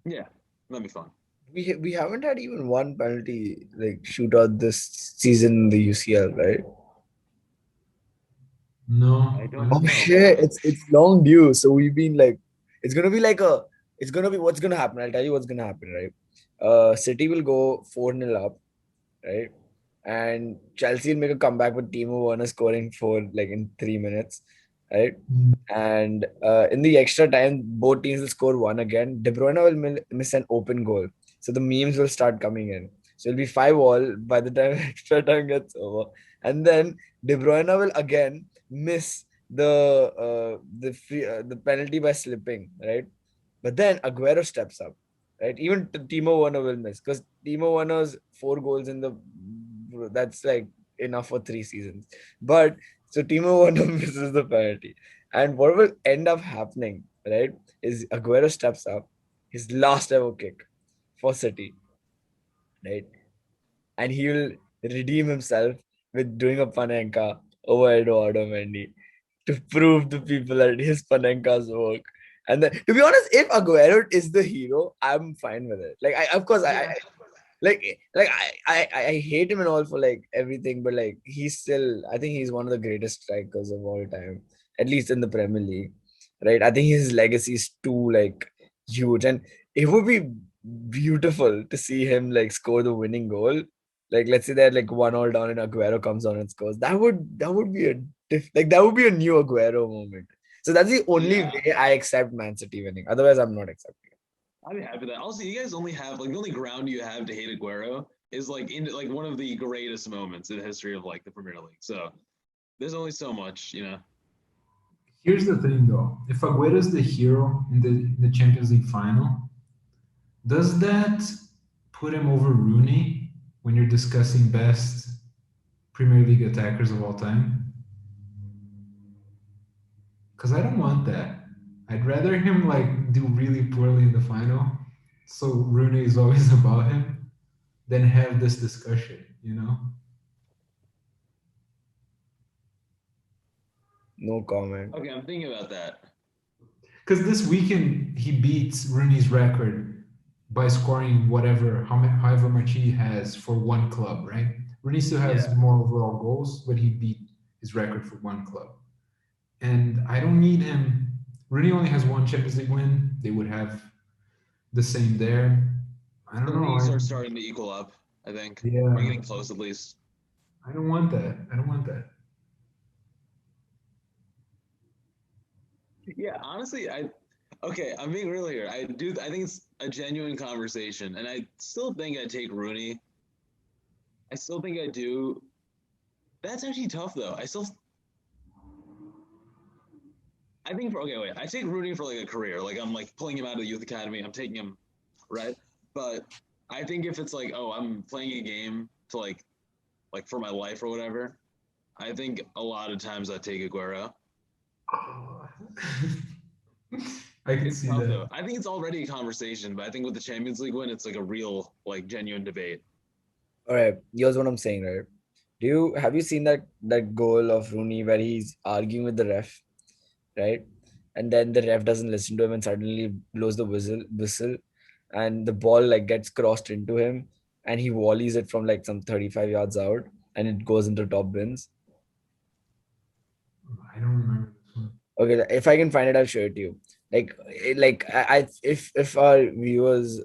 Yeah, that'd be fun. we haven't had even one penalty like shootout this season in the UCL, right? No, I don't know. Oh shit, it's long due. So we've been like, it's gonna be what's gonna happen. I'll tell you what's gonna happen, right? City will go 4-0 up, right? And Chelsea will make a comeback with Timo Werner scoring 4 like in 3 minutes, right? And in the extra time, both teams will score one again. De Bruyne will miss an open goal, so the memes will start coming in. So it'll be 5-all by the time extra time gets over, and then De Bruyne will again miss the penalty by slipping, right? But then Agüero steps up, right? Even Timo Werner will miss because Timo Werner's 4 goals in the that's like enough for 3 seasons. But so Timo Werner misses the penalty, and what will end up happening, right, is Agüero steps up his last ever kick for City, right, and he will redeem himself with doing a panenka over Eduardo Mendy to prove to people that his panenkas work. And then, to be honest, if Agüero is the hero, I'm fine with it. Like, I hate him and all for like everything, but like I think he's one of the greatest strikers of all time, at least in the Premier League, right? I think his legacy is too like huge, and it would be beautiful to see him like score the winning goal. Like, let's say they're like 1-all down and Agüero comes on and scores. That would be that would be a new Agüero moment. So that's the only Yeah. way I accept Man City winning. Otherwise, I'm not accepting it. I'd be happy with that. Also, you guys only have like the only ground you have to hate Agüero is like in like one of the greatest moments in the history of like the Premier League. So there's only so much, you know. Here's the thing, though. If Agüero's the hero in the Champions League final, does that put him over Rooney when you're discussing best Premier League attackers of all time? Because I don't want that. I'd rather him like do really poorly in the final, so Rooney is always about him, than have this discussion, you know? No comment. Okay, I'm thinking about that. Because this weekend he beats Rooney's record by scoring however much he has for one club, right? Rooney still has more overall goals, but he beat his record for one club. And I don't need him. Rooney only has one Champions League win. They would have the same there. I don't know. Leagues are starting to equal up, I think. Yeah. We're getting close at least. I don't want that. I don't want that. Yeah, honestly, I'm being real here. I think it's a genuine conversation, and I still think I take Rooney. I still think I do. That's actually tough, though. I take Rooney for like a career. Like I'm like pulling him out of the youth academy. I'm taking him, right? But I think if it's like, oh, I'm playing a game to like for my life or whatever, I think a lot of times I take Agüero. I can see that. Though. I think it's already a conversation, but I think with the Champions League win, it's like a real, like, genuine debate. All right, here's what I'm saying, right? Have you seen that goal of Rooney where he's arguing with the ref, right? And then the ref doesn't listen to him and suddenly blows the whistle, and the ball like gets crossed into him, and he volleys it from like some 35 yards out, and it goes into top bins. I don't remember this one. Okay, if I can find it, I'll show it to you. If our viewers,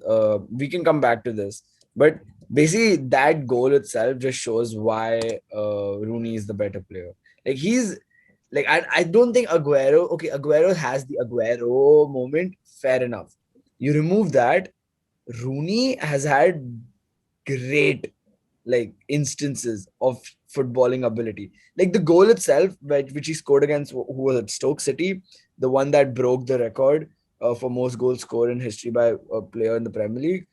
we can come back to this, but basically that goal itself just shows why Rooney is the better player. Like he's like I don't think Agüero has the Agüero moment. Fair enough. You remove that, Rooney has had great like instances of footballing ability. Like the goal itself, which he scored against who was it, Stoke City, the one that broke the record for most goals scored in history by a player in the Premier League.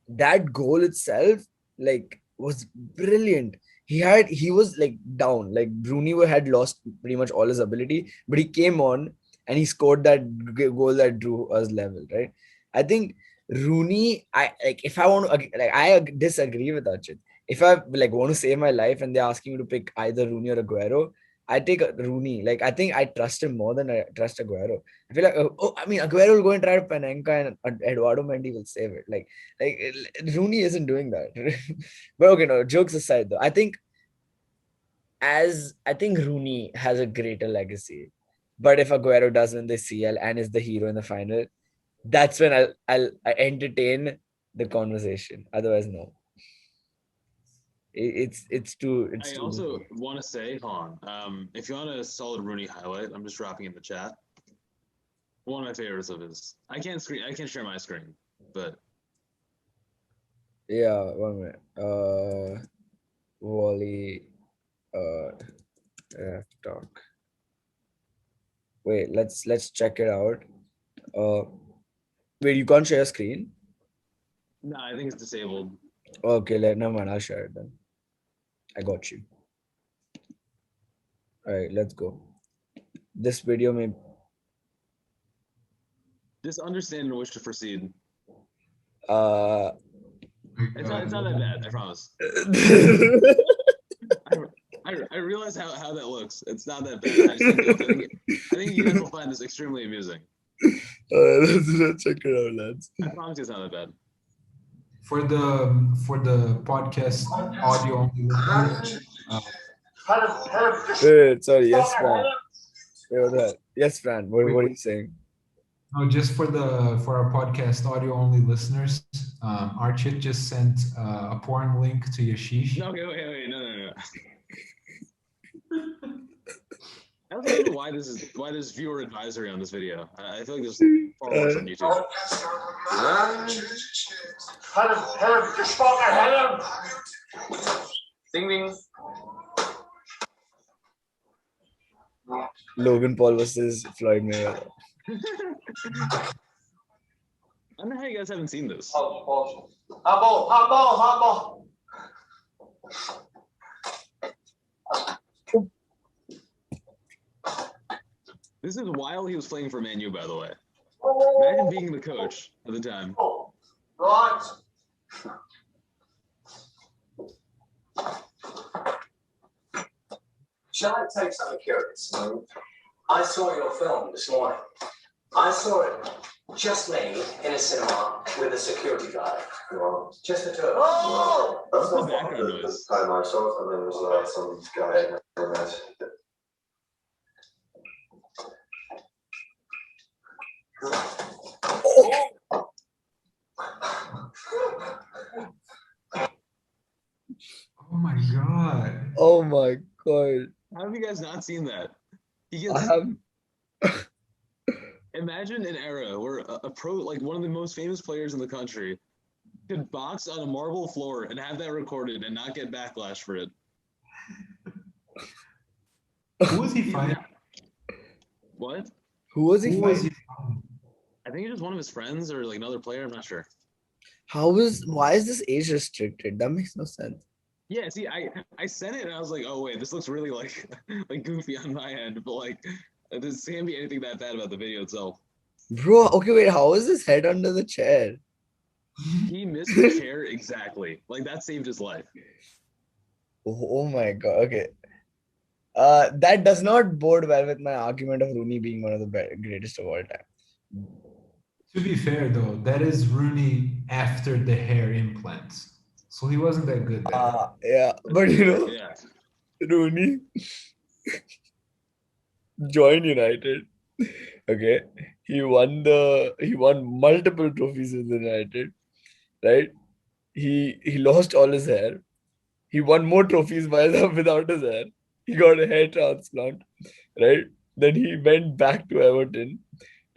That goal itself like was brilliant. He was like down, like Rooney had lost pretty much all his ability, but he came on and he scored that goal that drew us level, right? I think Rooney, I like if I want to like I disagree with Archit. If I like want to save my life and they're asking me to pick either Rooney or Agüero, I take Rooney. Like I think I trust him more than I trust Agüero. I feel like Agüero will go and try to Panenka and Eduardo Mendy will save it. Like Rooney isn't doing that. But okay, no, jokes aside though, I think Rooney has a greater legacy. But if Agüero does win the CL and is the hero in the final, that's when I'll entertain the conversation. Otherwise, no. It's too. I also want to say, if you want a solid Rooney highlight, I'm just dropping in the chat. One of my favorites of his. I can't share my screen, but yeah, 1 minute. Volley, talk. Wait, let's check it out. Wait, you can't share screen? No, I think it's disabled. Okay, never mind. I'll share it then. I got you. All right, let's go. This video may. Just understand and wish to proceed. It's not that bad. I promise. I realize how that looks. It's not that bad. I think you guys will find this extremely amusing. Let's check it out, lads. I promise it's not that bad. For the podcast audio only listeners. Sorry, yes, Fran. Yes, Fran. What are you saying? No, just for our podcast audio only listeners, Archit just sent a porn link to Yashish. No, okay, wait, no. I don't know why this viewer advisory on this video. I feel like there's far worse on YouTube. Ding ding. Logan Paul versus Floyd Mayweather. I don't know how you guys haven't seen this. Hot ball. This is while he was playing for Man U, by the way. Imagine being the coach at the time. Right. Shall I take something curious? I saw your film this morning. I saw it just me in a cinema with a security guard. Just the two of us. Oh! What's the background noise? By myself, and then there was some guy I met. Oh my god. Oh my god. How have you guys not seen that? He I gets, have. imagine an era where a pro, like one of the most famous players in the country, could box on a marble floor and have that recorded and not get backlash for it. Who was he fighting? What? Who was he Who was he fighting? fighting? I think it was one of his friends or like another player. I'm not sure. Why is this age restricted? That makes no sense. Yeah, see, I sent it and I was like, oh wait, this looks really like goofy on my end, but like this can't be anything that bad about the video itself. Bro, okay, wait, how is his head under the chair? He missed the chair exactly. Like that saved his life. Oh my god, okay. That does not bode well with my argument of Rooney being one of the greatest of all time. To be fair though, that is Rooney after the hair implants. So he wasn't that good then. Yeah, but you know, Yeah. Rooney joined United. Okay, he won multiple trophies with United, right? He lost all his hair. He won more trophies without his hair. He got a hair transplant, right? Then he went back to Everton,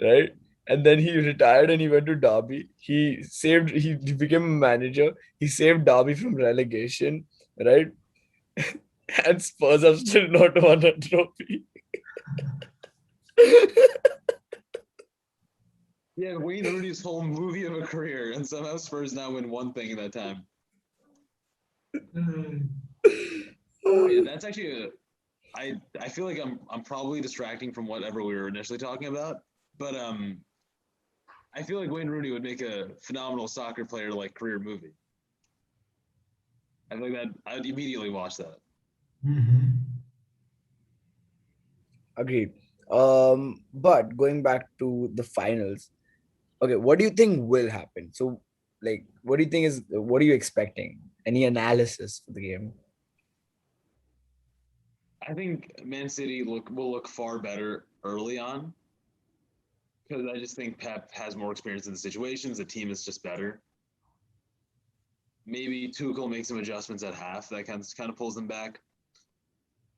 right? And then he retired and he went to Derby. He became a manager. He saved Derby from relegation, right? And Spurs have still not won a trophy. Yeah, Wayne Rooney's whole movie of a career, and somehow Spurs now win one thing in that time. Yeah, that's actually I feel like I'm probably distracting from whatever we were initially talking about, but I feel like Wayne Rooney would make a phenomenal soccer player like career movie. I feel like that I'd immediately watch that. Mm-hmm. Agreed. But going back to the finals, okay, what do you think will happen? So, like, what are you expecting? Any analysis for the game? I think Man City will look far better early on because I just think Pep has more experience in the situations. The team is just better. Maybe Tuchel makes some adjustments at half that kind of pulls them back.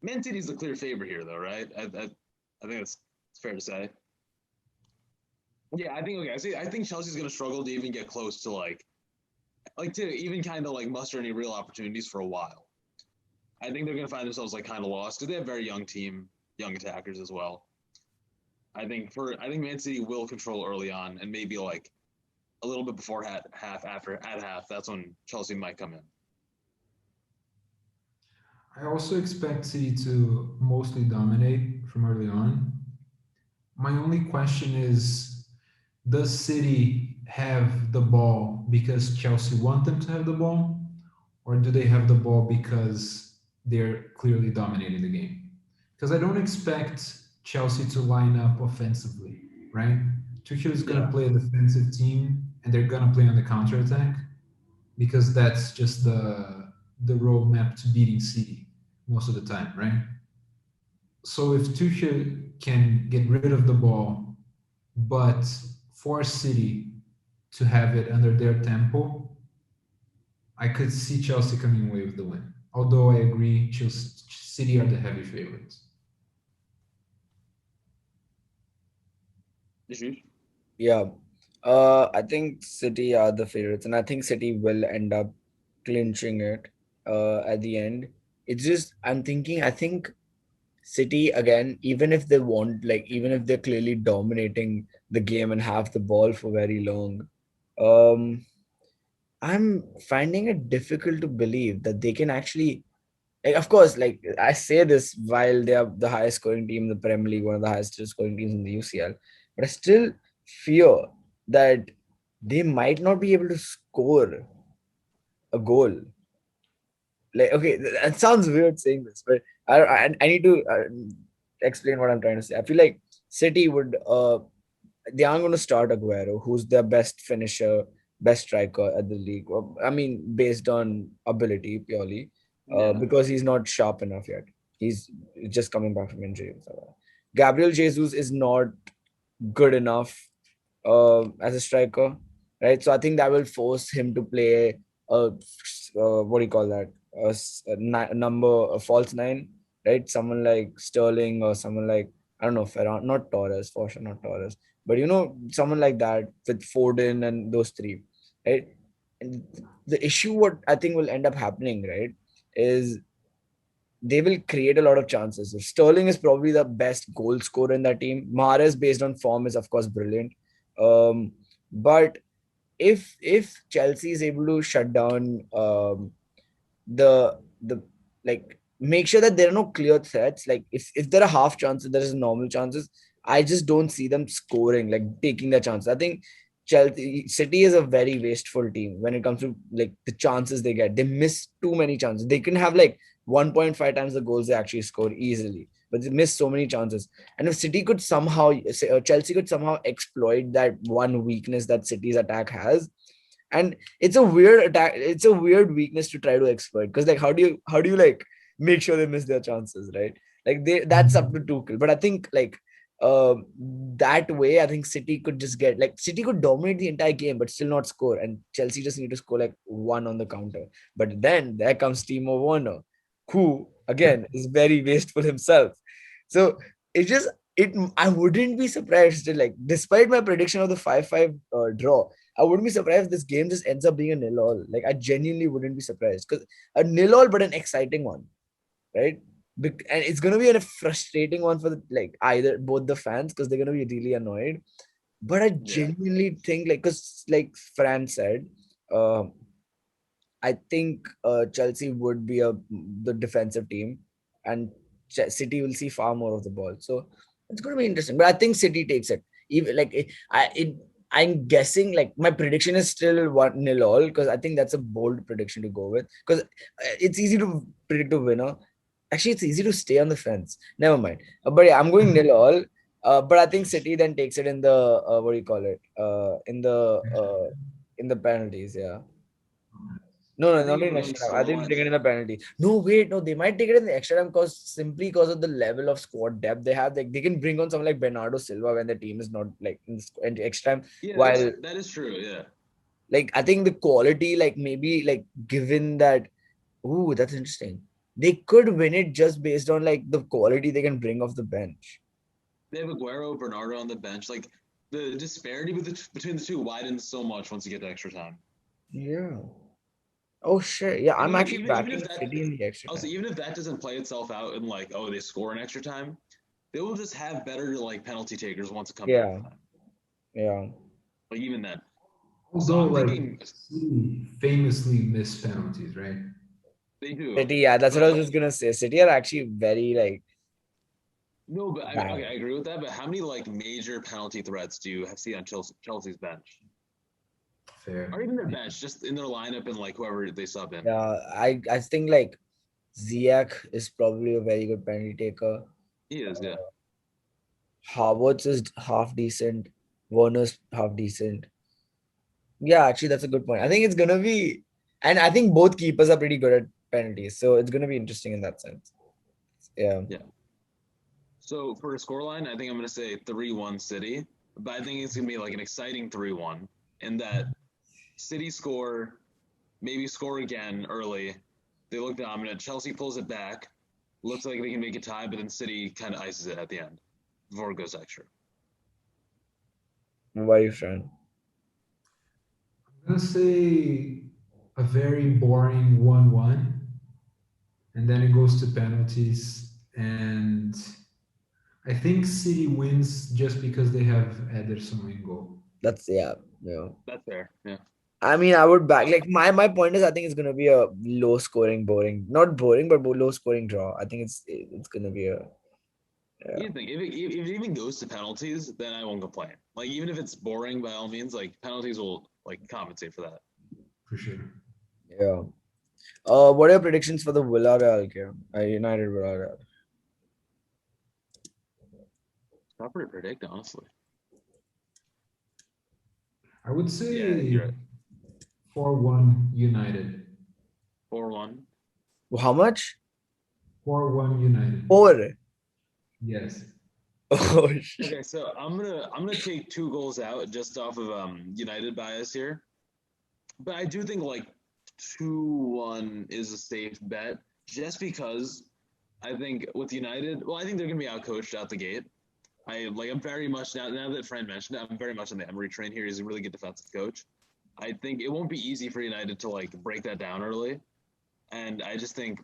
Man City's the clear favorite here, though, right? I think it's fair to say. Yeah, I think Chelsea's going to struggle to even get close to like to even kind of like muster any real opportunities for a while. I think they're going to find themselves like kind of lost because they have a very young team, young attackers as well. I think Man City will control early on, and maybe like a little bit before at half. That's when Chelsea might come in. I also expect City to mostly dominate from early on. My only question is, does City have the ball because Chelsea want them to have the ball, or do they have the ball because they're clearly dominating the game? Because I don't expect Chelsea to line up offensively, right? Tüchel is going to play a defensive team, and they're going to play on the counterattack because that's just the roadmap to beating City most of the time, right? So if Tüchel can get rid of the ball, but force City to have it under their tempo, I could see Chelsea coming away with the win. Although I agree, City are the heavy favorites. Yashish? Yeah. I think City are the favorites, and I think City will end up clinching it at the end. It's just I'm thinking. I think City again, even if they want, like, even if they're clearly dominating the game and have the ball for very long, um, I'm finding it difficult to believe that they can actually. Like, of course, like I say this while they are the highest scoring team in the Premier League, one of the highest scoring teams in the UCL, but I still fear that they might not be able to score a goal. Like, okay, that sounds weird saying this, but I need to explain what I'm trying to say. I feel like City would they aren't going to start Agüero, who's their best finisher, best striker at the league. I mean, based on ability purely, Yeah. because he's not sharp enough yet. He's just coming back from injury. Gabriel Jesus is not good enough as a striker, right? So I think that will force him to play what do you call that? A false nine, right? Someone like Sterling or someone like I don't know, Ferran, not Torres, for sure, not Torres, but someone like that with Foden and those three, right? And the issue, what I think will end up happening, right, is they will create a lot of chances. So Sterling is probably the best goal scorer in that team. Mahrez, based on form, is of course brilliant. But if Chelsea is able to shut down the like make sure that there are no clear threats. Like if there are half chances, there is normal chances. I just don't see them scoring, like taking the chance. I think Chelsea City is a very wasteful team when it comes to like the chances they get. They miss too many chances. They can have like 1.5 times the goals they actually score easily, but they miss so many chances. And if City could somehow, Chelsea could somehow exploit that one weakness that City's attack has, and it's a weird attack, it's a weird weakness to try to exploit, because like how do you like make sure they miss their chances, right? Like that's up to Tuchel. But I think like that way I think City could just get, like, City could dominate the entire game but still not score, and Chelsea just need to score like one on the counter. But then there comes Timo Werner, who again is very wasteful himself. So it just it I wouldn't be surprised still, like, despite my prediction of the 5-5 draw, I wouldn't be surprised if this game just ends up being a nil all. Like, I genuinely wouldn't be surprised, because a nil all, but an exciting one, right? And it's gonna be a frustrating one for either both the fans, because they're gonna be really annoyed. But I Yeah. genuinely think, like, because like Fran said, um, I think Chelsea would be the defensive team, and City will see far more of the ball. So it's going to be interesting. But I think City takes it. Even like I'm guessing, like, my prediction is still 1-0 all, because I think that's a bold prediction to go with, because it's easy to predict a winner. Actually, it's easy to stay on the fence. Never mind. But yeah, I'm going 0 all. But I think City then takes it in the what do you call it? In the penalties. Yeah. No, I no, think not if in we're going extra time. I think they scoreline, take it in the penalty. No, wait, no, they might take it in the extra time, because of the level of squad depth they have. Like, they can bring on someone like Bernardo Silva when the team is not like in the extra time. yeah, While, that is true. Yeah. like, I think the quality, like, maybe like given that, ooh, that's interesting. They could win it just based on like the quality they can bring off the bench. They have Agüero, Bernardo on the bench. Like the disparity between the two widens so much once you get to extra time. Yeah. Oh shit. Yeah, And I'm actually even backing if that, City in the extra also time. even if that doesn't play itself out in like, oh, they score in extra time, they will just have better like penalty takers once it comes to Yeah. extra time. Yeah. Like even then. So Although, I'm like, thinking City famously miss penalties, right? they do, City, yeah, that's what I but was just gonna say. City are actually very like no, but bad. okay, I agree with that. But how many like major penalty threats do you have see on Chelsea's bench, Fair. or even their bench, just in their lineup and like whoever they sub in? Yeah, I think like Ziyech is probably a very good penalty taker. He is, yeah. Havertz is half decent. Werner's half decent. Yeah, actually, that's a good point. I think it's gonna be, and I think both keepers are pretty good at penalties, so it's gonna be interesting in that sense. Yeah. Yeah. So for a scoreline, I think I'm gonna say 3-1 City, but I think it's gonna be like an exciting 3-1 in that City score, maybe score again early. They look dominant. Chelsea pulls it back. Looks like they can make a tie, but then City kind of ices it at the end before it goes extra. What about you, Fran? I'm gonna say a very boring 1-1, and then it goes to penalties. And I think City wins just because they have Ederson in goal. That's yeah. That's fair. Yeah. I mean, I would back like my point is I think it's gonna be a low scoring, boring, not boring, but low scoring draw. I think it's gonna be a You think if it even goes to penalties, then I won't complain. Like even if it's boring by all means, like penalties will like compensate for that. For sure. yeah. What are your predictions for the Villarreal game? United Villarreal. Not pretty predict, honestly. I would Yeah, say you're right. 4-1 United. 4-1. How much? 4-1 United. 4. Yes. Oh shit. Okay, so I'm gonna take 2 goals out just off of United bias here, but I do think like 2-1 is a safe bet just because I think with United, well, I think they're gonna be outcoached out the gate. I'm very much now that Fran mentioned it, I'm very much on the Emery train here. He's a really good defensive coach. I think it won't be easy for United to like break that down early, and I just think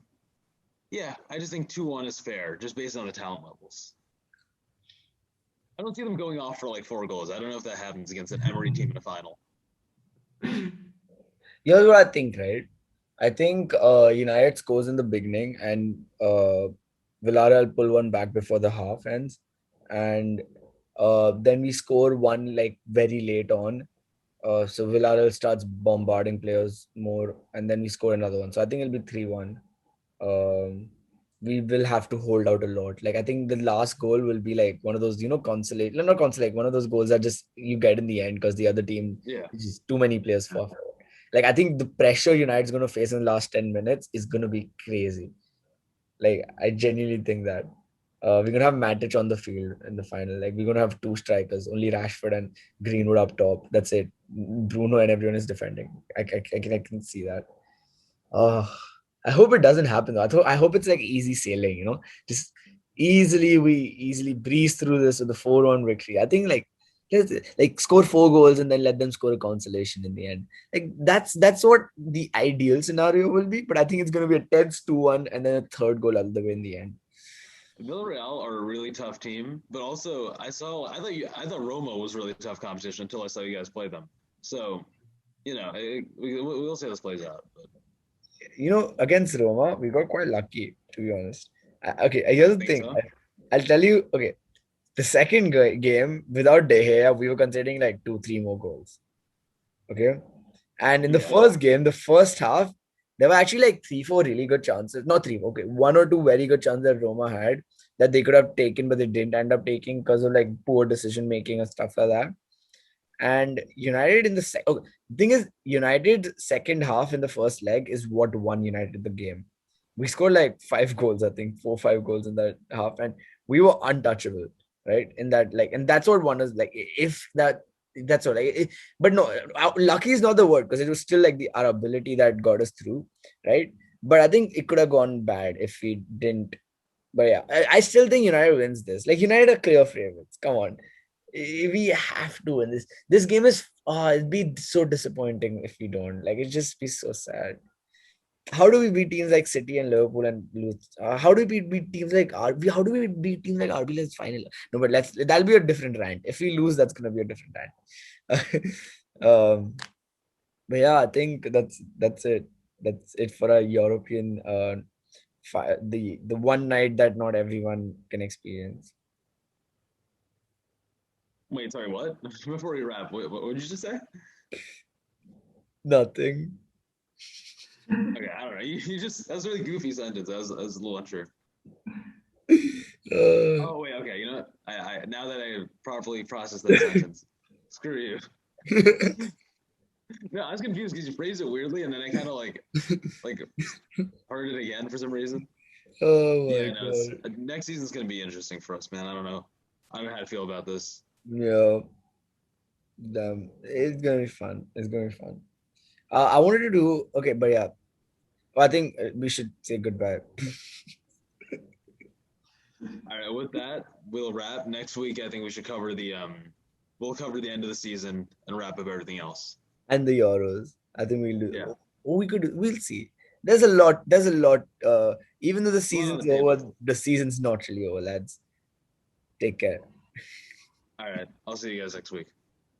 2-1 is fair just based on the talent levels. I don't see them going off for like 4 goals. I don't know if that happens against an Emery team in a final. Here's what I think, right? I think United scores in the beginning and Villarreal pull one back before the half ends, and then we score one like very late on. So Villarreal starts bombarding players more, and then we score another one. So I think it'll be 3-1. We will have to hold out a lot. Like I think the last goal will be like one of those, not consolate, one of those goals that just you get in the end because the other team is too many players for. Like I think the pressure United's going to face in the last 10 minutes is going to be crazy. Like I genuinely think that we're going to have Matic on the field in the final. Like we're going to have 2 strikers, only Rashford and Greenwood up top. That's it. Bruno and everyone is defending. I can see that. I hope it doesn't happen though. I hope it's like easy sailing, just we easily breeze through this with a 4-1 victory. I think like score 4 goals and then let them score a consolation in the end. Like that's what the ideal scenario will be. But I think it's gonna be a tense 2-1 and then a 3rd goal all the way in the end. Villarreal are a really tough team, but also I thought Roma was really tough competition until I saw you guys play them. So, we'll see how this plays out. But. Against Roma, we got quite lucky, to be honest. Okay, here's the thing. So? I'll tell you, okay, the second game, without De Gea, we were considering like 2-3 more goals. Okay? And in the first game, the first half, there were actually like 3-4 really good chances. Not 3, okay, 1 or 2 very good chances that Roma had that they could have taken, but they didn't end up taking because of like poor decision making and stuff like that. And United in the thing is, United second half in the first leg is what won United the game. We scored like 5 goals, I think 4-5 goals in that half, and we were untouchable, right? In that and that's what won us. Like if that's all. But no, lucky is not the word because it was still like our ability that got us through, right? But I think it could have gone bad if we didn't. But yeah, I still think United wins this. Like United are clear favorites. Come on. We have to win this. This game is it'd be so disappointing if we don't. Like it'd just be so sad. How do we beat teams like City and Liverpool and lose? How do we beat teams like RB? How do we beat teams like RB in final? No, but that'll be a different rant. If we lose, that's gonna be a different rant. But yeah, I think that's it. That's it for a European the one night that not everyone can experience. Wait, sorry, what? Before we wrap, what did you just say? Nothing. Okay, I don't know. You just, that was a really goofy sentence. I was a little unsure. Oh, wait, okay. You know what? I now that I properly processed that sentence, screw you. No, I was confused because you phrased it weirdly, and then I kind of like heard it again for some reason. Oh my God. Next season's gonna be interesting for us, man. I don't know. I don't know how to feel about this. Yeah. Damn. It's gonna be fun. It's gonna be fun. I wanted to do but yeah. I think we should say goodbye. All right, with that, we'll wrap. Next week, I think we should cover the we'll cover the end of the season and wrap up everything else. And the Euros. I think we'll do. Yeah. We'll see. There's a lot. Even though the on season's the over, table. the season's not really over, lads. Take care. All right. I'll see you guys next week.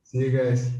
See you guys.